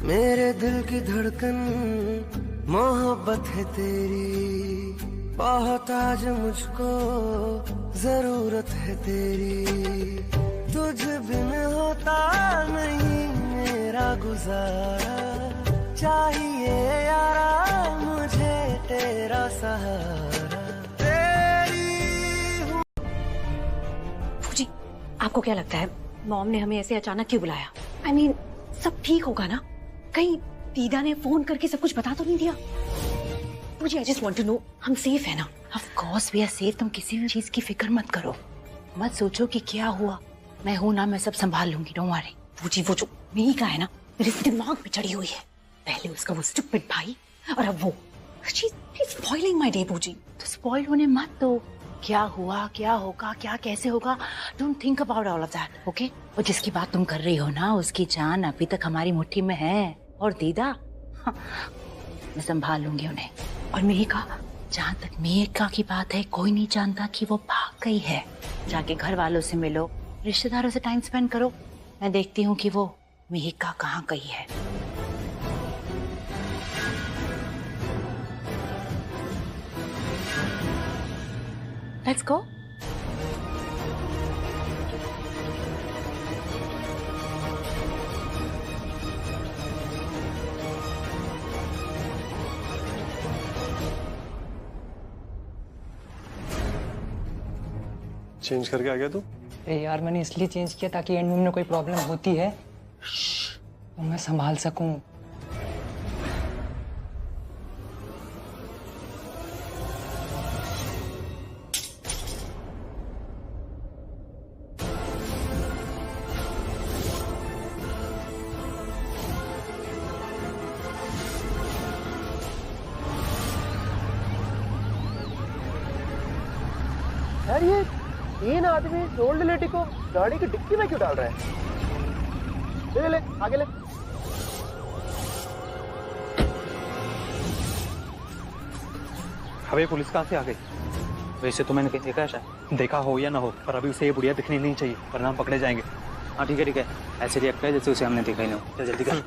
मेरे दिल की धड़कन मोहब्बत है तेरी, बहुत आज मुझको जरूरत है तेरी। तुझ बिन होता नहीं मेरा गुजारा, चाहिए यारा मुझे तेरा सहारा। तेरी फूजी, आपको क्या लगता है मॉम ने हमें ऐसे अचानक क्यों बुलाया? I mean, सब ठीक होगा ना? कहीं दीदा ने फोन करके सब कुछ बता तो नहीं दिया? मुझे I just want to know, हम सेफ है ना? Of course we are safe। तुम किसी भी चीज की फिक्र मत करो, मत सोचो कि क्या हुआ। मैं हूं ना, मैं सब संभाल लूंगी, डोंट वरी। वो जो मेरी का है ना, मेरे दिमाग पे चढ़ी हुई है। पहले उसका वो स्टूपिड भाई, और अब वो। She's spoiling my day, पूजी। तो स्पॉइल होने मत दो। क्या हुआ, क्या होगा, क्या कैसे होगा, don't think about all of that, okay? और जिसकी बात तुम कर रही हो ना, उसकी जान अभी तक हमारी मुट्ठी में है। और दीदा, मैं संभाल लूंगी उन्हें। और मेहिका, जहाँ तक मेघा की बात है, कोई नहीं जानता कि वो भाग गई है। जाके घर वालों से मिलो, रिश्तेदारों से टाइम स्पेंड करो। मैं देखती हूँ कि वो मेघा कहाँ गई है। Let's go. चेंज करके आ गया तू? अरे यार मैंने इसलिए चेंज किया ताकि एंड में कोई प्रॉब्लम होती है तो मैं संभाल सकूं। यार ये 3 आदमी ओल्ड लेडी को गाड़ी की डिक्की में क्यों डाल रहे हैं? ले ले आगे ले। अबे पुलिस कहाँ से आ गई? वैसे तो मैंने कहीं देखा है शायद, देखा हो या ना हो, पर अभी उसे ये बुढ़िया दिखनी नहीं चाहिए वरना हम पकड़े जाएंगे। हाँ ठीक है, ऐसे रिएक्ट है जैसे उसे हमने देखा ही नहीं हो। चल जल्दी कर।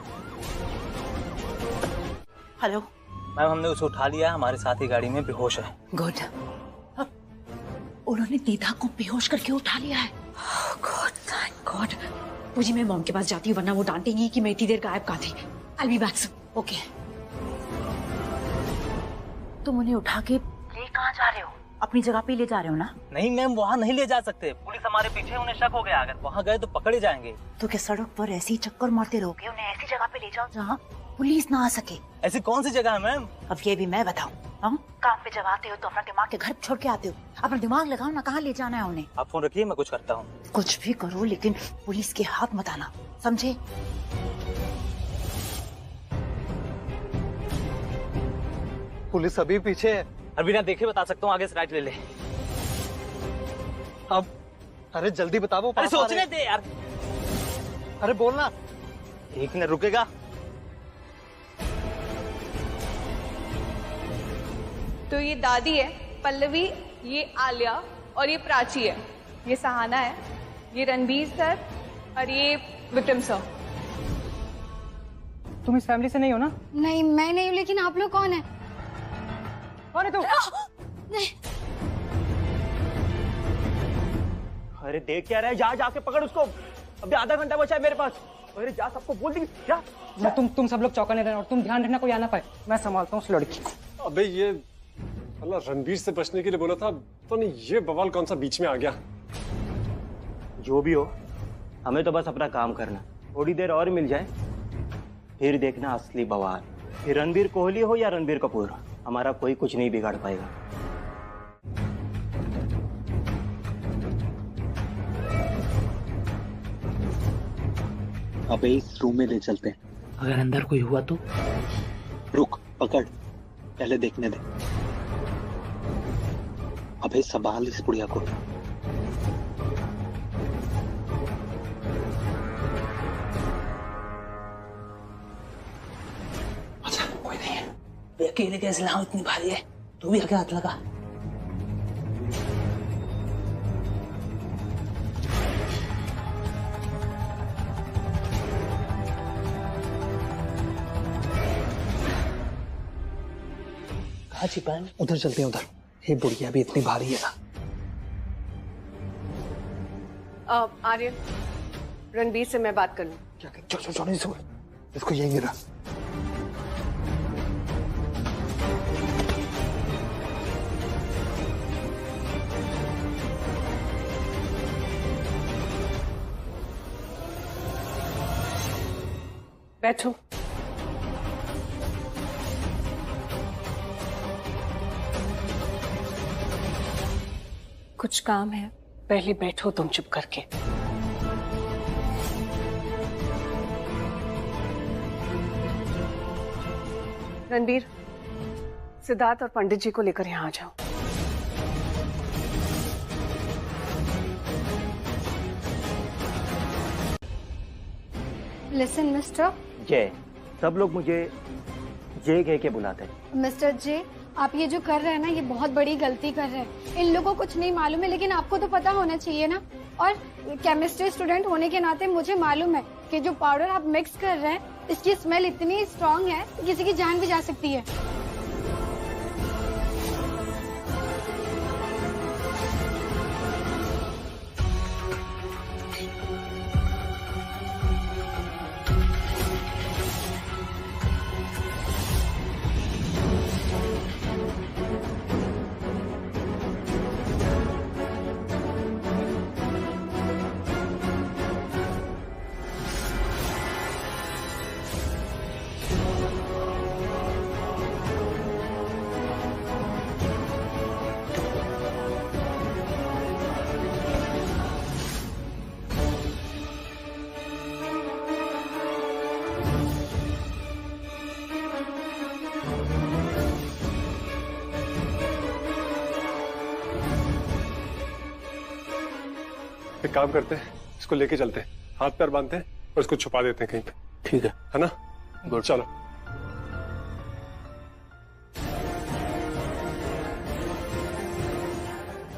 हेलो मैम, हमने उसे उठा लिया, हमारे साथ ही गाड़ी में बेहोश है। गुड। उन्होंने दीदा को बेहोश करके उठा लिया है। God thank God. पूजी मैं मॉम के पास जाती हूँ वरना वो डांटेंगी कि मैं इतनी देर गायब कहाँ थी। आई बी बैक सून। ओके। तुम उन्हें उठा के ले कहाँ जा रहे हो? अपनी जगह पे ले जा रहे हो ना? नहीं मैम, वहाँ नहीं ले जा सकते, पुलिस हमारे पीछे, उन्हें शक हो गया, अगर वहाँ गए तो पकड़े जाएंगे। तो क्या सड़क पर ऐसे ही चक्कर मारते रहोगे? उन्हें ऐसी जगह पे ले जाओ जहाँ पुलिस ना आ सके। ऐसी कौन सी जगह है मैम? अब ये भी मैं बताऊँ? काम पे जब आते हो तो अपना दिमाग के घर छोड़ के आते हो। अपना दिमाग लगाओ ना, कहाँ ले जाना है उन्हें। आप फोन रखिए, मैं कुछ करता हूँ। कुछ भी करो लेकिन पुलिस के हाथ मत आना, समझे? पुलिस अभी पीछे है। अभी ना देखे बता सकता हूँ, आगे से राइट ले ले। अब अरे जल्दी बता, वो अरे सोचने दे यार। अरे बोलना। 1 मिनट रुकेगा? तो ये दादी है पल्लवी, ये आलिया और ये प्राची है, ये सहाना है, ये रणबीर सर और ये विक्रम सर। तुम इस फैमिली से नहीं हो ना? नहीं मैं नहीं हूँ, लेकिन आप लोग कौन है? कौन है तू? नहीं। अरे देख क्या रहा है, जा जाके पकड़ उसको, अभी आधा घंटा बचा है मेरे पास। अरे जा, सबको बोल दी जा। तुम सब लोग चौकने रहना और तुम ध्यान रखना कोई आ ना पाए। मैं संभालता हूँ उस लड़की को। अबे ये अल्लाह रणबीर से बचने के लिए बोला था, तो नहीं ये बवाल कौन सा बीच में आ गया? जो भी हो, हमें तो बस अपना काम करना, थोड़ी देर और मिल जाए फिर देखना असली बवाल। फिर रणबीर कोहली हो या रणबीर कपूर, हमारा कोई कुछ नहीं बिगाड़ पाएगा। अबे इस रूम में ले चलते हैं। अगर अंदर कोई हुआ तो? रुक, पकड़, पहले देखने दे। अबे संभाल इस बुढ़िया को। अच्छा कोई नहीं है। अकेले कैसे लाऊं, इतनी भारी है, तू भी आगे हाथ लगा। कहाँ छिपा है? उधर चलते हैं, उधर। ये बुढ़िया भी इतनी भारी है ना। आर्यन, रणबीर से मैं बात कर लूं। क्या? चलो इसको यहीं गिरा। बैठो। कुछ काम है, पहले बैठो तुम चुप करके। रणबीर, सिद्धार्थ और पंडित जी को लेकर यहाँ आ जाओ। लिसन मिस्टर जय, सब लोग मुझे जय कह के बुलाते हैं। मिस्टर जे, आप ये जो कर रहे हैं ना, ये बहुत बड़ी गलती कर रहे हैं। इन लोगों को कुछ नहीं मालूम है, लेकिन आपको तो पता होना चाहिए ना। और केमिस्ट्री स्टूडेंट होने के नाते मुझे मालूम है कि जो पाउडर आप मिक्स कर रहे हैं, इसकी स्मेल इतनी स्ट्रांग है कि किसी की जान भी जा सकती है। एक काम करते हैं, इसको लेके चलते हैं, हाथ पैर बांधते हैं और इसको छुपा देते हैं कहीं पे। ठीक है ना? गुड, चलो।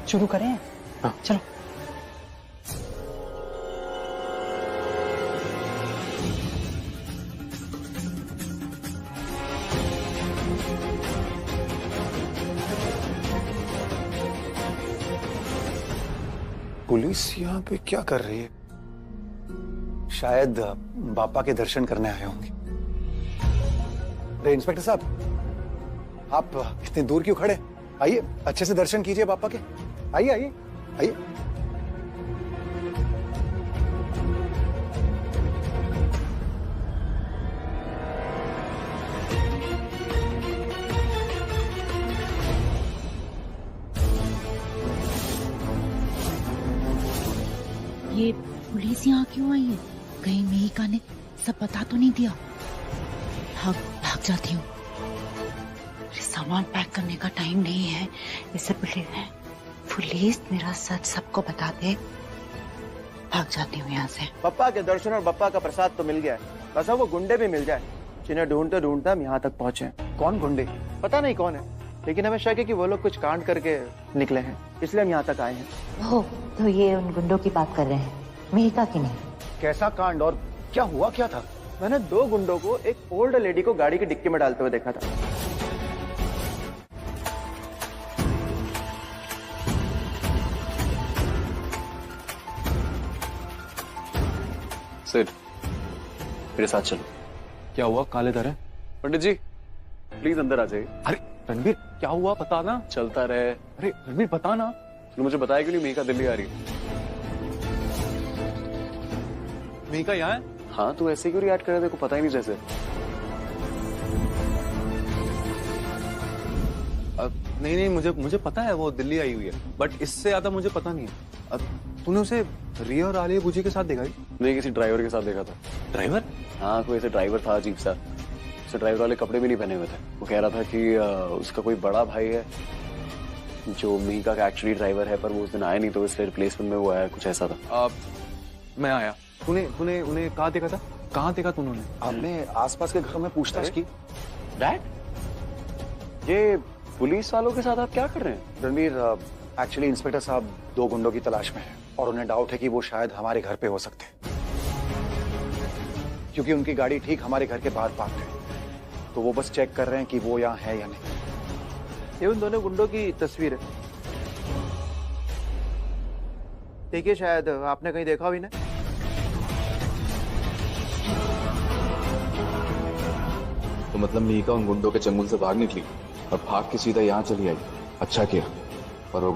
शुरू करें? हाँ चलो। पुलिस यहाँ पे क्या कर रही है? शायद बापा के दर्शन करने आए होंगे। अरे इंस्पेक्टर साहब, आप इतनी दूर क्यों खड़े? आइए, अच्छे से दर्शन कीजिए बापा के। आइए आइए आइए। ये पुलिस यहाँ क्यों आई है? कहीं मेहिका ने सब बता तो नहीं दिया? भाग जाती हूँ। सामान पैक करने का टाइम नहीं है। इससे पुलिस मेरा सच सबको बता दे। भाग जाती हूँ यहाँ से। पप्पा के दर्शन और पप्पा का प्रसाद तो मिल गया है, बस अब वो गुंडे भी मिल जाए जिन्हें ढूंढते ढूंढते हम यहाँ तक पहुँचे। कौन गुंडे? पता नहीं कौन है, लेकिन हमें शक है कि वो लोग कुछ कांड करके निकले हैं, इसलिए हम यहाँ तक आए हैं। ओह, तो ये उन गुंडों की बात कर रहे हैं, मेहिका की नहीं? कैसा कांड और क्या हुआ क्या था? मैंने 2 गुंडों को एक ओल्ड लेडी को गाड़ी की डिक्की में डालते हुए देखा था। सिड, मेरे साथ चलो। क्या हुआ? काले धरे? पंडित जी प्लीज अंदर आ जाइए। अरे रणबीर, क्या हुआ बता ना। चलता रहे। अरे रणबीर बता ना। तूने मुझे बताया क्यों नहीं मेहिका दिल्ली आ रही? मेहिका यहाँ है? हाँ, तू ऐसे क्यों रिएक्ट कर रहा है? तेरे को पता ही नहीं जैसे। नहीं, मुझे पता है वो दिल्ली आई हुई है, बट इससे ज्यादा मुझे पता नहीं है। तूने उसे रिया और आलिया भुजी के साथ देखा? नहीं, किसी ड्राइवर के साथ देखा था। ड्राइवर? हाँ, कोई ऐसे ड्राइवर था अजीब सा। उसे ड्राइवर वाले कपड़े भी नहीं पहने हुए थे। वो कह रहा था कि उसका कोई बड़ा भाई है जो मेहिका का एक्चुअली ड्राइवर है, पर वो उस दिन आया नहीं तो इसलिए रिप्लेसमेंट में वो आया, कुछ ऐसा था। मैं आया। तूने उन्हें कहाँ देखा था? कहाँ देखा तूने? आपने आसपास के घरों में पूछताछ की? डैड, ये पुलिस वालों के साथ आप क्या कर रहे हैं? रणवीर, एक्चुअली इंस्पेक्टर साहब 2 गुंडों की तलाश में हैं और उन्हें डाउट है कि वो शायद हमारे घर पे हो सकते हैं, क्योंकि उनकी गाड़ी ठीक हमारे घर के बाहर पार्क है। तो वो बस चेक कर रहे हैं कि वो यहाँ है या नहीं। ये उन दोनों गुंडों की तस्वीर है। देखिए, शायद आपने कहीं देखा भी ना। तो मतलब मेहिका उन गुंडों के चंगुल से भाग निकली और भाग के सीधा यहाँ चली आई। अच्छा किया। और वो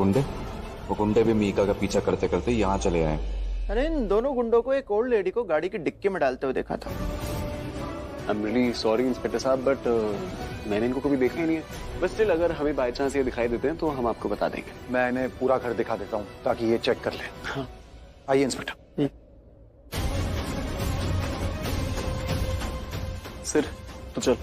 गुंडे भी मेहिका का पीछा करते करते यहाँ चले आए। अरे इन दोनों गुंडों को एक ओल्ड लेडी को गाड़ी की डिक्की में डालते हुए देखा था। I am really sorry inspector साहब, बट मैंने इनको कभी देखा ही नहीं है। बस स्टिल अगर हमें बाय चांस ये दिखाई देते हैं तो हम आपको बता देंगे। मैं इन्हें पूरा घर दिखा देता हूँ ताकि ये चेक कर ले। हाँ। आइए इंस्पेक्टर। सिर तो चल।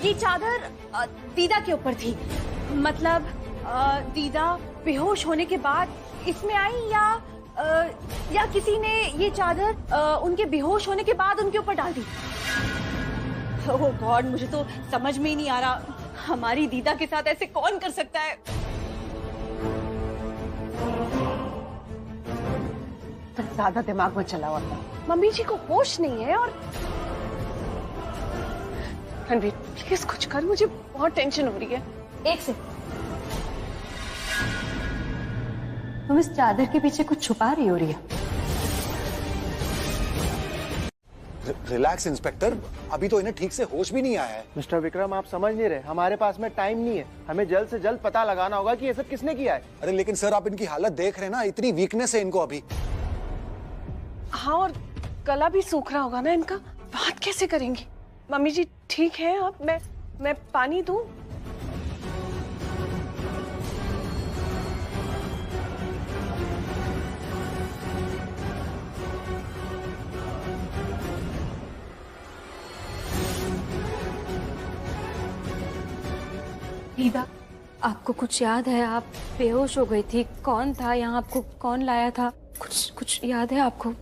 ये चादर दीदा के ऊपर थी। मतलब दीदा बेहोश होने के बाद इसमें आई या किसी ने ये चादर उनके बेहोश होने के बाद उनके ऊपर डाल दी। ओह गॉड, मुझे तो समझ में ही नहीं आ रहा, हमारी दीदा के साथ ऐसे कौन कर सकता है। ज्यादा दिमाग में चला हुआ था। मम्मी जी को होश नहीं है। और रणबीर प्लीज कुछ कर, मुझे बहुत टेंशन हो रही है। एक से तुम इस चादर के पीछे कुछ छुपा रही हो रही है। रिलैक्स इंस्पेक्टर, अभी तो इन्हें ठीक से होश भी नहीं आया है। मिस्टर विक्रम, आप समझ नहीं रहे, हमारे पास में टाइम नहीं है। हमें जल्द से जल्द पता लगाना होगा कि ये सब किसने किया है। अरे लेकिन सर, आप इनकी हालत देख रहे हैं ना, इतनी वीकनेस है इनको अभी। हाँ, और गला भी सूख रहा होगा ना इनका, बात कैसे करेंगी। मम्मी जी ठीक है आप? मैं पानी दूं? दीदा, आपको कुछ याद है? आप बेहोश हो गई थी, कौन था यहाँ, आपको कौन लाया था? कुछ याद है आपको?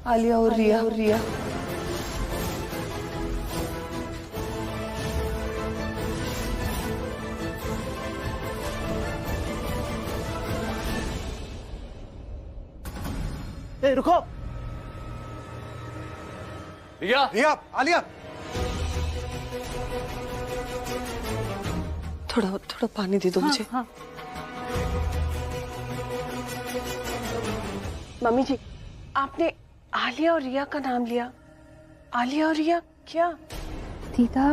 आलिया और रिया। रुको। रिया, आलिया। थोड़ा पानी दे दो मुझे। हाँ। मम्मी जी, आपने आलिया और रिया का नाम लिया। आलिया और रिया क्या? दीदा,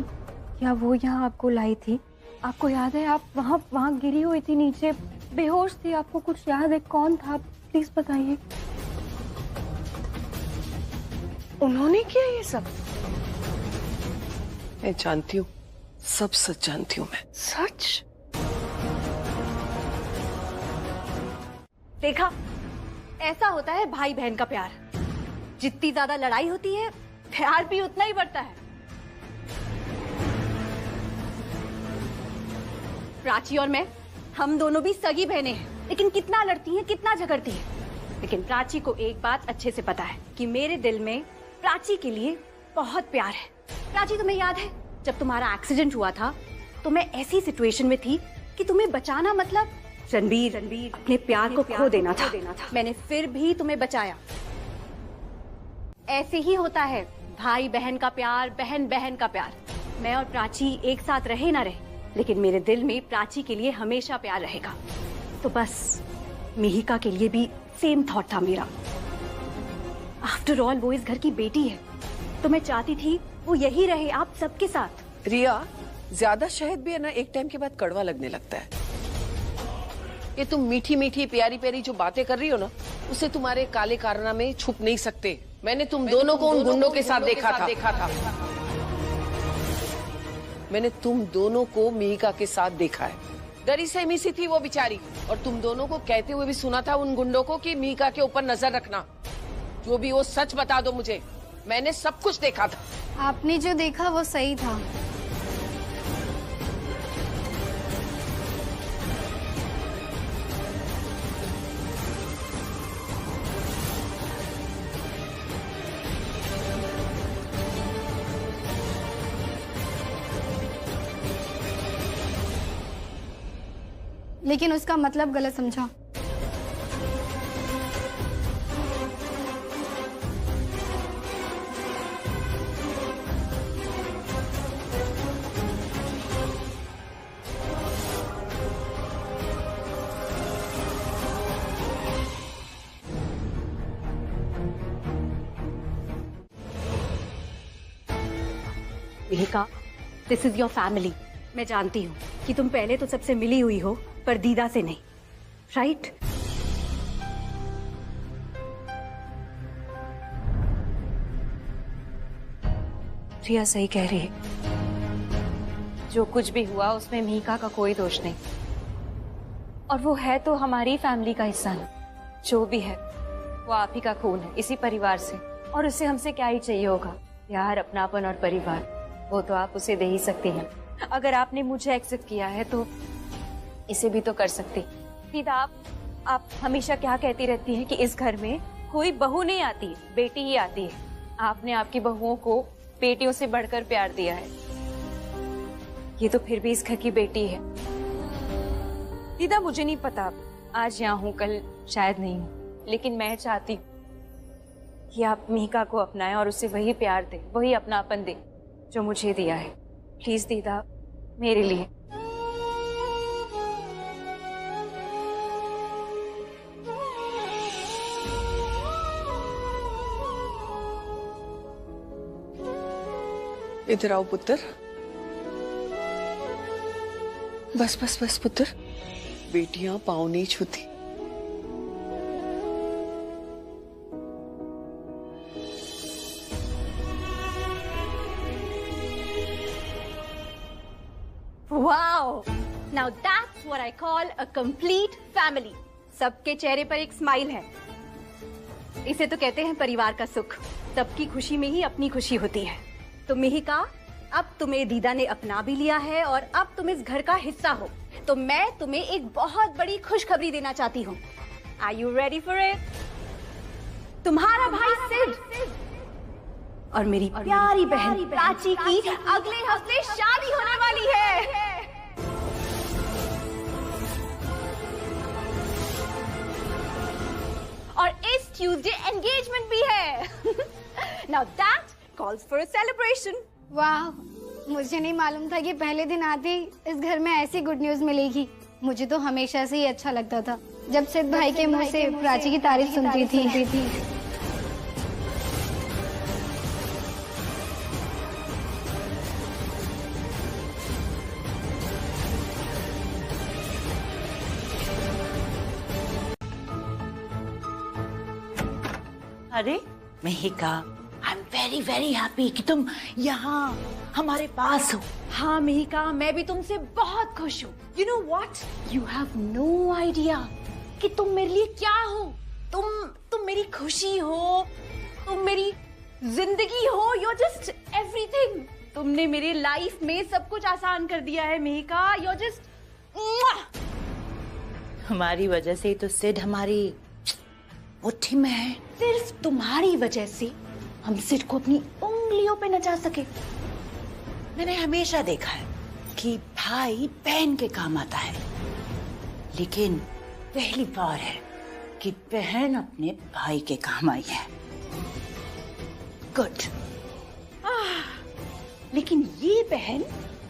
क्या वो यहाँ आपको लाई थी? आपको याद है? आप वहाँ गिरी हुई थी, नीचे बेहोश थी। आपको कुछ याद है? कौन था? प्लीज बताइए। उन्होंने किया ये सब? मैं जानती हूँ, सब सच जानती हूँ मैं। सच? देखा, ऐसा होता है भाई बहन का प्यार। जितनी ज्यादा लड़ाई होती है, प्यार भी उतना ही बढ़ता है। प्राची और मैं, हम दोनों भी सगी बहनें हैं, लेकिन कितना लड़ती हैं, कितना झगड़ती हैं। लेकिन प्राची को एक बात अच्छे से पता है कि मेरे दिल में प्राची के लिए बहुत प्यार है। प्राची, तुम्हें याद है जब तुम्हारा एक्सीडेंट हुआ था तो मैं ऐसी सिचुएशन में थी कि तुम्हें बचाना मतलब रणबीर अपने प्यार को खो देना था। मैंने फिर भी तुम्हें बचाया। ऐसे ही होता है भाई बहन का प्यार, बहन बहन का प्यार। मैं और प्राची एक साथ रहे ना रहे, लेकिन मेरे दिल में प्राची के लिए हमेशा प्यार रहेगा। तो बस मिहिका के लिए भी सेम थॉट था मेरा। आफ्टर ऑल वो इस घर की बेटी है, तो मैं चाहती थी वो यही रहे आप सबके साथ। रिया, ज्यादा शहद भी है ना एक टाइम के बाद कड़वा लगने लगता है। ये तुम मीठी मीठी प्यारी प्यारी जो बातें कर रही हो ना, उसे तुम्हारे काले कारनामे छुप नहीं सकते। मैंने तुम दोनों को उन गुंडों के साथ देखा था। मैंने तुम दोनों को मिहिका के साथ देखा है। डरी सहमी सी थी वो बेचारी, और तुम दोनों को कहते हुए भी सुना था उन गुंडों को कि मिहिका के ऊपर नजर रखना। जो भी वो सच बता दो मुझे, मैंने सब कुछ देखा था। आपने जो देखा वो सही था। लेकिन उसका मतलब गलत समझा। Mihika, this is your family. मैं जानती हूँ कि तुम पहले तो सबसे मिली हुई हो, पर दीदा से नहीं, राइट? प्रिया सही कह रही है। जो कुछ भी हुआ उसमें मीका का कोई दोष नहीं, और वो है तो हमारी फैमिली का हिस्सा ना। जो भी है वो आप ही का खून है, इसी परिवार से, और उसे हमसे क्या ही चाहिए होगा? प्यार, अपनापन और परिवार, वो तो आप उसे दे ही सकती हैं। अगर आपने मुझे एक्सेप्ट किया है तो इसे भी तो कर सकती। दीदा, आप हमेशा क्या कहती रहती हैं कि इस घर में कोई बहू नहीं आती, बेटी ही आती है। आपने आपकी बहुओं को बेटियों से बढ़कर प्यार दिया है, ये तो फिर भी इस घर की बेटी है। दीदा, मुझे नहीं पता, आज यहाँ हूँ, कल शायद नहीं हूँ, लेकिन मैं चाहती हूँ कि आप मीका को अपनाएं और उसे वही प्यार दें, वही अपनापन दें जो मुझे दिया है। प्लीज दीदा, मेरे लिए। इधर आओ पुत्र। बस बस बस पुत्र, बेटियां पाँव नहीं छूती। Wow! Now that's what I call a complete family. सबके चेहरे पर एक स्माइल है। इसे तो कहते हैं परिवार का सुख। सबकी खुशी में ही अपनी खुशी होती है। तो मिहिका, अब तुम्हें दीदा ने अपना भी लिया है और अब तुम इस घर का हिस्सा हो। तो मैं तुम्हें एक बहुत बड़ी खुशखबरी देना चाहती हूँ। Are you ready for it? तुम्हारा भाई सिड और मेरी प्यारी बहन प्राची की अगले हफ्ते शादी होने वाली है। और इस ट्यूसडे एंगेजमेंट भी है। Now that calls for a celebration. वाह, मुझे नहीं मालूम था कि पहले दिन आते ही इस घर में ऐसी गुड न्यूज मिलेगी। मुझे तो हमेशा से ही अच्छा लगता था जब सिद्ध भाई के मुंह से प्राची की तारीफ सुनती थी। अरे Mihika, I am very very happy कि तुम यहाँ हमारे पास हो। हाँ मिहिका, मैं भी तुमसे बहुत खुश हूँ। You know what? You have no idea कि तुम मेरे लिए क्या हो। तुम मेरी खुशी हो, तुम मेरी जिंदगी हो। You're just everything. तुमने मेरी लाइफ में सब कुछ आसान कर दिया है मिहिका। You're just हमारी वजह से ही तो सिड हमारी मुट्ठी में है। सिर्फ तुम्हारी वजह से हम सिड को अपनी उंगलियों पे नचा सके। मैंने हमेशा देखा है कि भाई बहन के काम आता है, लेकिन पहली बार है कि बहन अपने भाई के काम आई है। गुड। लेकिन ये बहन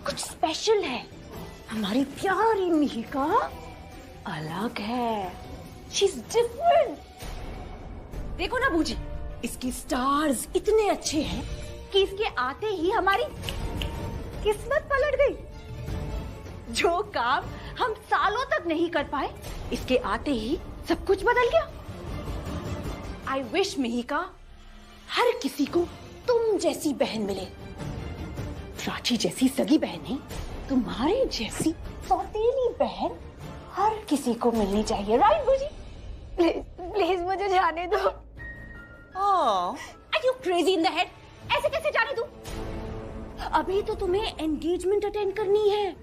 कुछ स्पेशल है। हमारी प्यारी मिहिका अलग है। She's different. देखो ना बूजी, इसकी स्टार्स इतने अच्छे हैं कि इसके आते ही हमारी किस्मत पलट गई। जो काम हम सालों तक नहीं कर पाए, इसके आते ही सब कुछ बदल गया। आई विश मिहिका हर किसी को तुम जैसी बहन मिले। प्राची जैसी सगी बहन नहीं, तुम्हारी जैसी सौतेली बहन हर किसी को मिलनी चाहिए। राइट बूजी? प्लीज मुझे जाने दो। Are you crazy in the head? ऐसे कैसे जाने दूं? अभी तो तुम्हें एंगेजमेंट अटेंड करनी है।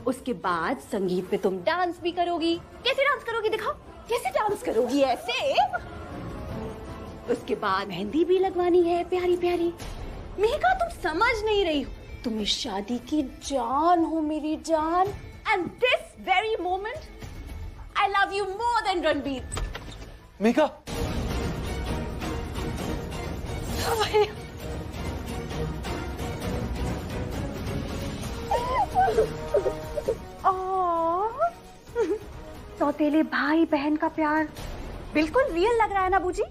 उसके बाद संगीत पे तुम डांस भी करोगी। कैसे डांस करोगी दिखाओ? कैसे डांस करोगी? ऐसे। उसके बाद मेहंदी भी लगवानी है प्यारी प्यारी। मिहिका, तुम समझ नहीं रही हो। तुम इस शादी की जान हो, मेरी जान। And this very moment, I love you more than Ranbir. Mihika, सौतेले भाई बहन का प्यार बिल्कुल रियल लग रहा है ना बूजी?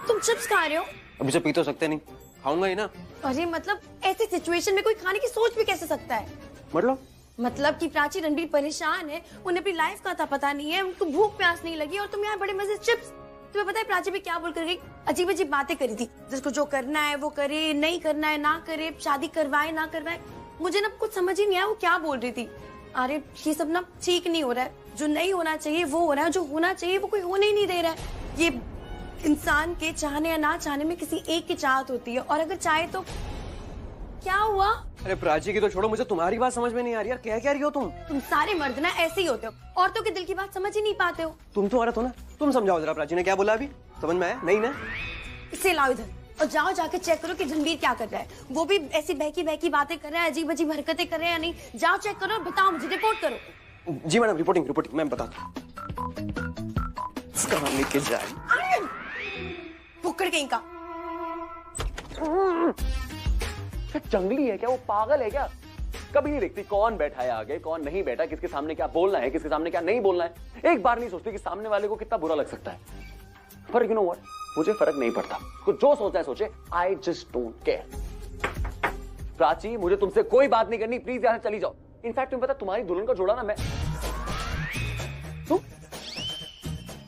तुम चिप्स खा रहे हो? अभी से पी तो सकते नहीं, खाऊंगा ही ना। अरे मतलब ऐसी सिचुएशन में कोई खाने की सोच भी कैसे सकता है? मतलब कि प्राची रणबीर परेशान है, उन्हें अपनी लाइफ का था पता नहीं है, उनको भूख प्यास नहीं लगी और तुम यहाँ बड़े मजे चिप्स। तुम्हें पता है प्राची भी क्या बोल कर गई? अजीब अजीब बातें करी थी, जिसको जो करना है वो करे, नहीं करना है ना करे, शादी करवाए ना करवाए। मुझे ना कुछ समझ ही नहीं आया वो क्या बोल रही थी। अरे ये सब ना ठीक नहीं हो रहा है, जो नहीं होना चाहिए वो हो रहा है, जो होना चाहिए वो कोई होने ही नहीं दे रहा है। ये इंसान के चाहने या ना चाहने में किसी एक की चाहत होती है, और अगर चाहे तो क्या हुआ? अरे प्राची की तो छोड़ो, मुझे तुम्हारी बात समझ में नहीं आ रही यार, क्या कह रही हो तुम? तुम सारे मर्द ना ऐसे ही होते हो, औरतों के दिल की बात समझ ही नहीं पाते हो। तुम तो औरत हो ना, तुम समझाओ जरा प्राची ने क्या बोला अभी, समझ में आया? नहीं ना? इसे लाओ इधर और जाओ जाके चेक करो कि रणबीर क्या कर रहा है। वो भी ऐसी बहकी बहकी बातें कर रहा है, अजीब अजीब हरकतें कर रहे हैं या नहीं। जाओ चेक करो और बताओ मुझे, रिपोर्ट करो। जी मैडम, रिपोर्टिंग मैं बताता हूँ। लेके जाए भुक्कड़ कहीं का। जंगली है क्या वो, पागल है क्या? कभी नहीं देखती कौन बैठा है आगे, कौन नहीं बैठा, किसके सामने क्या बोलना है, किसके सामने क्या नहीं बोलना है। एक बार नहीं सोचती कि सामने वाले को कितना बुरा लग सकता है। पर यू नो व्हाट, मुझे फर्क नहीं पड़ता, कुछ जो सोचना है सोचे, I just don't care. Prachi, मुझे तुमसे कोई बात नहीं करनी, प्लीज यहां से चली जाओ। इनफैक्ट तुम्हें पता, तुम्हारी दुल्हन का जोड़ा ना मैं,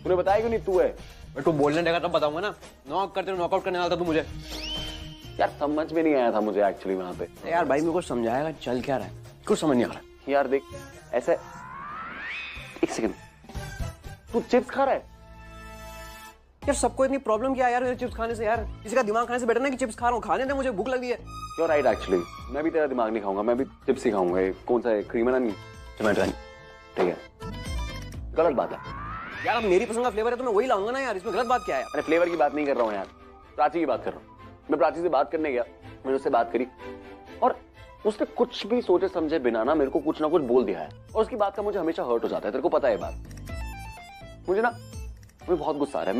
तूने बताया क्यों नहीं? तू है, तू बोलने देगा तब बताऊंगा ना। नॉक करते नॉकआउट करने वाला था तू मुझे। यार समझ में नहीं आया था मुझे एक्चुअली वहां पे। यार भाई मेरे को समझाएगा, चल क्या रहा है, कुछ समझ नहीं आ रहा। यार देख ऐसे, एक सेकंड, तू चिप्स खा रहा है? यार सबको इतनी प्रॉब्लम क्या है यार मेरे चिप्स खाने से? यार किसी का दिमाग खाने से बेटर ना कि चिप्स खा रहा हूँ, खाने दे मुझे, भूख लगी है। You're right एक्चुअली, मैं भी तेरा दिमाग नहीं खाऊंगा, मैं भी चिप्स ही खाऊंगा। कौन सा है, क्रीम है ना? टमाटर, ठीक है। गलत बात है यार, अब मेरी पसंद का फ्लेवर है तो मैं वही लाऊंगा ना यार, इसमें गलत बात क्या है? अरे फ्लेवर की बात नहीं कर रहा हूँ यार, प्राची की बात कर रहा हूँ। मैं प्राची से बात करने गया, मैंने उससे बात करी और उसने कुछ भी सोचे समझे बिना ना मेरे को कुछ ना कुछ बोल दिया है, और उसकी बात का मुझे हमेशा हर्ट हो जाता है। तेरे को पता है बात। मुझे बहुत गुस्सा आ रहा है।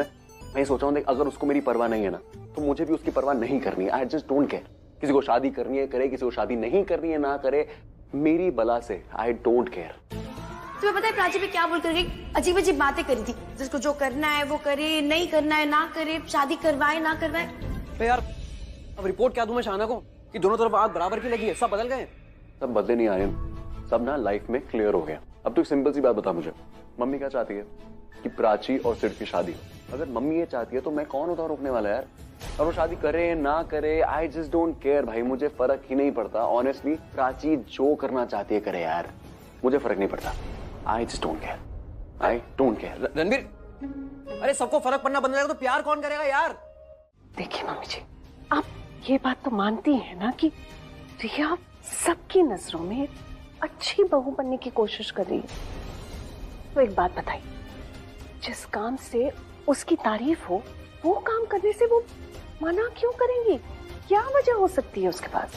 मैं सोच रहा हूँ, अगर उसको मेरी परवाह नहीं है ना, तो मुझे भी उसकी परवाह नहीं करनी है। I just don't care. किसी को शादी करनी है करे, किसी को शादी नहीं करनी है ना करे, मेरी बला से आई डोंट केयर। तुम्हें पता है प्राची भी क्या बोल कर गई? अजीब अजीब बातें करी थी, जिसको जो करना है वो करे, नहीं करना है ना करे, शादी करवाए ना करवाए। तो यार अब रिपोर्ट क्या दूं मैं शाना को कि दोनों तरफ आग बराबर की लगी है? सब बदल गए? सब बदले नहीं आए, सब ना लाइफ में क्लियर हो गया। अब तो एक सिंपल सी बात बता मुझे, मम्मी क्या चाहती है कि प्राची और सिड की शादी हो। अगर मम्मी ये चाहती है तो मैं कौन होता रोकने वाला यार? और वो शादी करे ना करे, आई जस्ट डोंट केयर भाई, मुझे फर्क ही नहीं पड़ता। ऑनेस्टली प्राची जो करना चाहती है करे यार, मुझे फर्क नहीं पड़ता। I just don't care, I don't care. Ranbir, अरे सबको फर्क पड़ना बंद हो जाएगा तो प्यार कौन करेगा यार? देखिए मम्मी जी, आप ये बात तो मानती हैं ना कि रिया सबकी नजरों में अच्छी बहू बनने की कोशिश कर रही है। तो एक बात बताइए, जिस काम से उसकी तारीफ हो वो काम करने से वो मना क्यों करेंगी? क्या वजह हो सकती है उसके पास?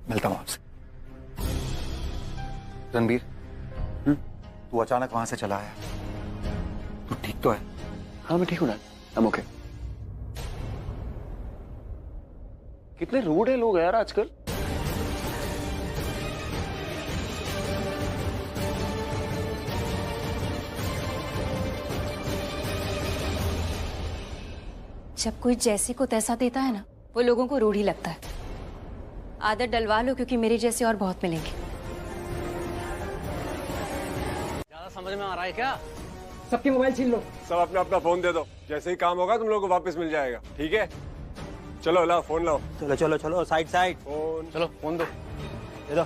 मिलता हूं आपसे। रणबीर, तू अचानक वहां से चला आया, तू ठीक तो है? हाँ मैं ठीक हूं ना, I'm okay। कितने रूड है लोग यार आजकल। जब कोई जैसी को तैसा देता है ना, वो लोगों को रूढ़ ही लगता है। आदत डलवा लो, क्योंकि मेरे जैसे और बहुत मिलेंगे। ज्यादा समझ में आ रहा है क्या? सबके मोबाइल छीन लो। सब अपना अपना फोन दे दो, जैसे ही काम होगा तुम लोगों को वापस मिल जाएगा, ठीक है? चलो लाओ फोन लाओ। चलो चलो चलो, साइड साइड। फोन, चलो फोन दो, दे दो।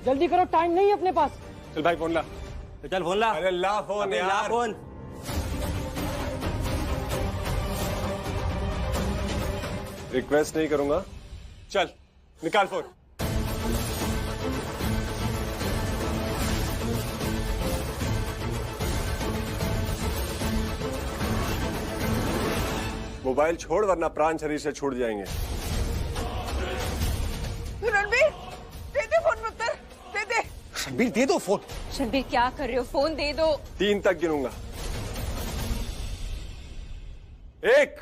जल्दी करो, टाइम नहीं है अपने पास। चल भाई फोन ला। तो चल फोन ला। अरे ला फोन यार, ला फोन। रिक्वेस्ट नहीं करूंगा, चल निकाल फोन। मोबाइल छोड़ वरना प्राण शरीर से छूट जाएंगे। रणबीर, दे दे फोन मत कर, दे दे। रणबीर दे दो फोन। रणबीर क्या कर रहे हो? फोन दे दो। 3 तक गिनूंगा। 1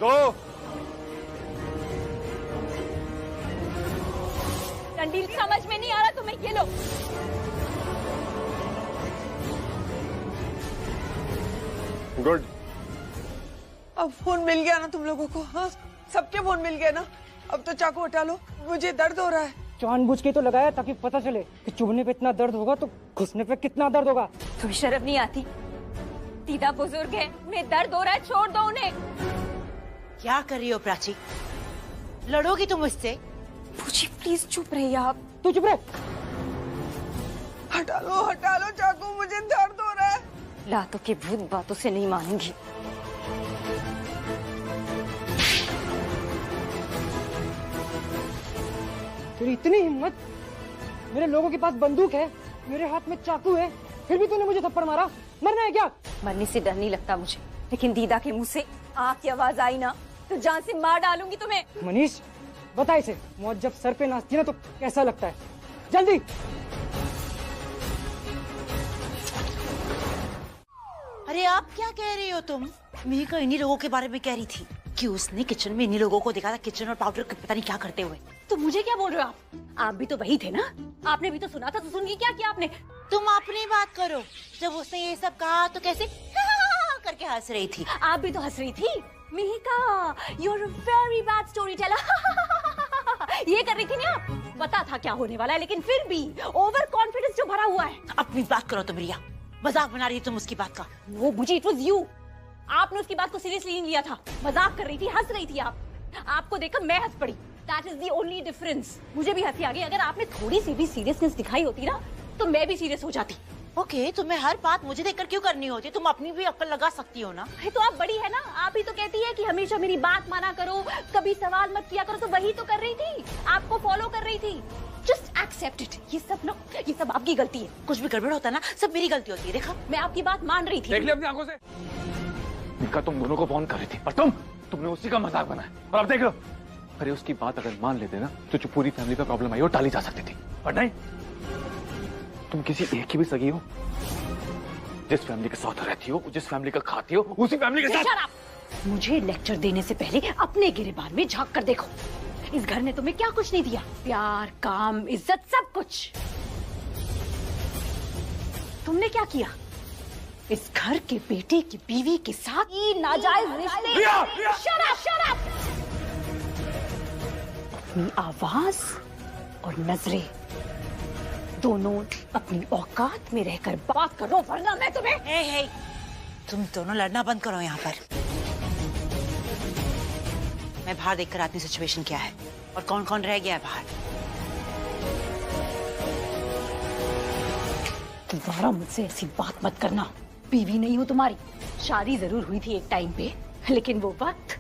2 रणबीर समझ में नहीं आ रहा तुम्हें, ये लो। गुड। अब फोन मिल गया ना तुम लोगों को? हाँ, सबके फोन मिल गए ना? अब तो चाकू हटा लो, मुझे दर्द हो रहा है। जानबूझ के तो लगाया ताकि पता चले कि चुभने पे इतना दर्द होगा तो घुसने पे कितना दर्द होगा। तुम्हें शर्म नहीं आती? दीदा बुजुर्ग है, उन्हें दर्द हो रहा है, छोड़ दो उन्हें। क्या कर रही हो प्राची? लड़ोगी तुम मुझसे? पूछी प्लीज चुप रहिए आप। तू चुप रह। हटा लो चाकू, मुझे दर्द हो रहा है। लातों के भूत बातों से नहीं मानूंगी। तेरी इतनी हिम्मत? मेरे लोगों के पास बंदूक है, मेरे हाथ में चाकू है, फिर भी तूने मुझे थप्पड़ मारा। मरना है क्या? मरने से डर नहीं लगता मुझे, लेकिन दीदा के मुंह से आग की आवाज आई ना तो जान से मार डालूंगी तुम्हें। मनीष बता इसे, मौत जब सर पे नाचती है ना तो कैसा लगता है? जल्दी। अरे आप क्या कह रही हो तुम? मीका इन्हीं लोगों के बारे में कह रही थी कि उसने किचन में इन्हीं लोगों को देखा था किचन और पाउडर पता नहीं क्या करते हुए। तो मुझे क्या बोल रहे हो आप? आप भी तो वही थे ना? आपने भी तो सुना था, तो सुन के क्या किया आपने? तुम अपनी बात करो। जब उसने ये सब कहा तो कैसे करके हंस रही थी। आप भी तो हंस रही थी। Mika, you're a very bad storyteller। ये कर रही थी ना आप? पता था क्या होने वाला है, लेकिन फिर भी ओवर कॉन्फिडेंस जो भरा हुआ है। अपनी बात करो तुम रिया, मजाक बना रही तुम उसकी बात का। वो मुझे, इट वाज यू। आपने उसकी बात को सीरियसली नहीं लिया था, मजाक कर रही थी, हंस रही थी आप। आपको देखकर मैं हंस पड़ी। That is the only difference। मुझे भी हंसी आ गई। अगर आपने थोड़ी सी भी सीरियसनेस दिखाई होती ना तो मैं भी सीरियस हो जाती। ओके, तुम्हें हर बात मुझे देखकर क्यों करनी होती? तुम अपनी भी अक्ल लगा सकती हो ना। तो आप बड़ी है ना, आप ही तो कहती है कि हमेशा मेरी बात माना करो, कभी सवाल मत किया करो। तो वही तो कर रही थी, आपको फॉलो कर रही थी। Just accept it. ये सब आपकी गलती है। कुछ भी गड़बड़ होता है ना, सब मेरी गलती होती है। देखा, मैं आपकी बात मान रही थी। देख लिया अपनी आंखों से। मीका तुम दोनों को फोन कर रही थी पर तुमने उसी का मजाक बनाया और अब देख लो। अरे उसकी बात अगर मान लेते ना तो जो पूरी फैमिली का प्रॉब्लम आई वो टाली जा सकती थी, पर नहीं। तुम किसी एक की भी सगी हो, जिस फैमिली के साथ रहती हो, जिस फैमिली का खाती हो, उसी फैमिली के साथ। मुझे लेक्चर देने से पहले अपने गिरेबान में झांक कर देखो। इस घर ने तुम्हें क्या कुछ नहीं दिया? प्यार, काम, इज्जत, सब कुछ। तुमने क्या किया? इस घर के बेटे की बीवी के साथ ये नाजायज रिश्ते। Shut up, shut up. अपनी आवाज और नजरें दोनों अपनी औकात में रहकर बात करो, वरना मैं तुम्हें। हे, तुम दोनों लड़ना बंद करो यहाँ पर। मैं बाहर देखकर आती हूँ सिचुएशन क्या है और कौन कौन रह गया है बाहर। दोबारा मुझसे ऐसी बात मत करना। बीवी नहीं हूँ तुम्हारी। शादी जरूर हुई थी एक टाइम पे, लेकिन वो वक्त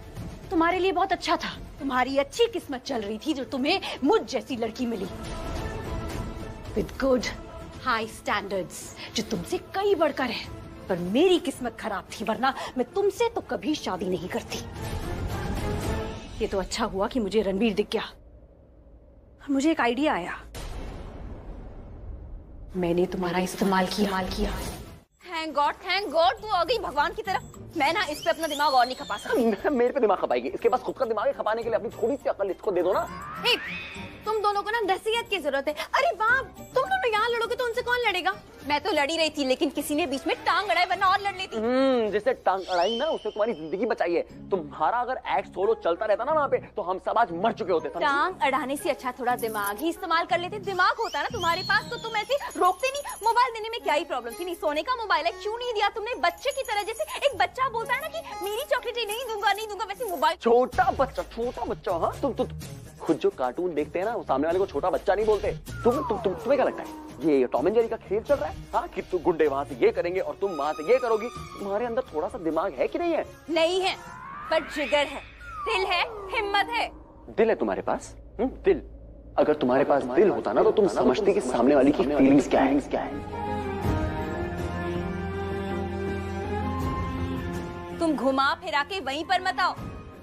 तुम्हारे लिए बहुत अच्छा था। तुम्हारी अच्छी किस्मत चल रही थी जो तुम्हें मुझ जैसी लड़की मिली, विद गुड हाई स्टैंडर्ड्स, जो तुमसे कई बढ़कर है। पर मेरी किस्मत खराब थी, वरना मैं तुमसे तो कभी शादी नहीं करती। ये तो अच्छा हुआ कि मुझे रणबीर दिख गया और मुझे एक आइडिया आया। मैंने तुम्हारा इस्तेमाल किया। थैंक गॉड तू आ गई भगवान की तरह। मैं ना इस पे अपना दिमाग और नहीं खपा सकती। मेरे पे दिमाग खपाएगी? इसके पास खुद का दिमाग है, खपाने के लिए अपनी थोड़ी सी अकल इसको दे दो ना। तुम दोनों को ना नसीहत की जरूरत है। अरे बाप, तुम दोनों यहाँ लड़ोगे तो उनसे कौन लड़ेगा? मैं तो लड़ी रही थी, लेकिन किसी ने बीच में टांग अड़ाई, वरना और लड़ लेती। जिससे टांग अड़ाई ना उससे तुम्हारी जिंदगी बचाई है। तुम्हारा अगर एक्ट सोलो चलता रहता ना वहाँ पे तो हम सब आज मर चुके होते। टांग अड़ाने से अच्छा थोड़ा दिमाग ही इस्तेमाल कर लेते। दिमाग होता ना तुम्हारे पास तो तुम ऐसे रोकते नहीं। मोबाइल देने में क्या ही प्रॉब्लम थी? नहीं, सोने का मोबाइल है, क्यों नहीं दिया तुमने? बच्चे की तरह, जैसे एक बच्चा बोलता है ना कि मेरी चॉकलेट नहीं दूंगा, वैसे मोबाइल। छोटा बच्चा। हाँ, तुम खुद जो कार्टून देखते हैं ना, वो सामने वाले को छोटा बच्चा नहीं बोलते। तुम्हें क्या लगता है ये टॉम एंड जेरी का खेल चल रहा है? हाँ, कि तुम गुंडे वहां से ये करेंगे और तुम वहां से ये करोगी। तुम्हारे अंदर थोड़ा सा दिमाग है कि नहीं है? नहीं है, पर जिगर है, दिल है, हिम्मत है। दिल है तुम्हारे पास? दिल? अगर तुम्हारे पास दिल होता ना तो तुम समझती कि सामने वाली की फीलिंग्स क्या है। तुम घुमा फिरा के वहीं पर मत आओ।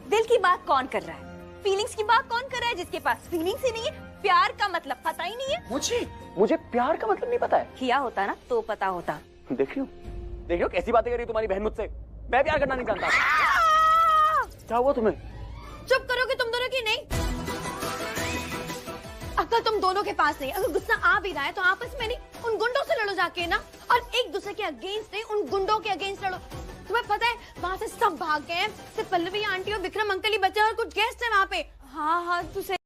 दिल की बात कौन कर रहा है? फीलिंग्स की बात कौन कर रहा है? जिसके पास फीलिंग्स ही नहीं है, प्यार का मतलब पता ही नहीं है। मुझे प्यार का मतलब नहीं पता है। किया होता ना तो पता होता। देख लो कैसी बातें कर रही तुम्हारी बहन मुझसे। मैं प्यार करना नहीं जानता। क्या हुआ तुम्हें? चुप करोगे तुम दोनों की? नहीं, अकल तुम दोनों के पास नहीं। अगर गुस्सा आ भी रहा है तो आपस में नहीं, उन गुंडों से लड़ो जाके ना, और एक दूसरे के अगेंस्ट नहीं, उन गुंडों के अगेंस्ट लड़ो। तुम्हें पता है वहाँ से सब भाग गए हैं, सिर्फ पल्लवी आंटी और विक्रम अंकल ही बचे और कुछ गेस्ट है वहाँ पे। हाँ हाँ तू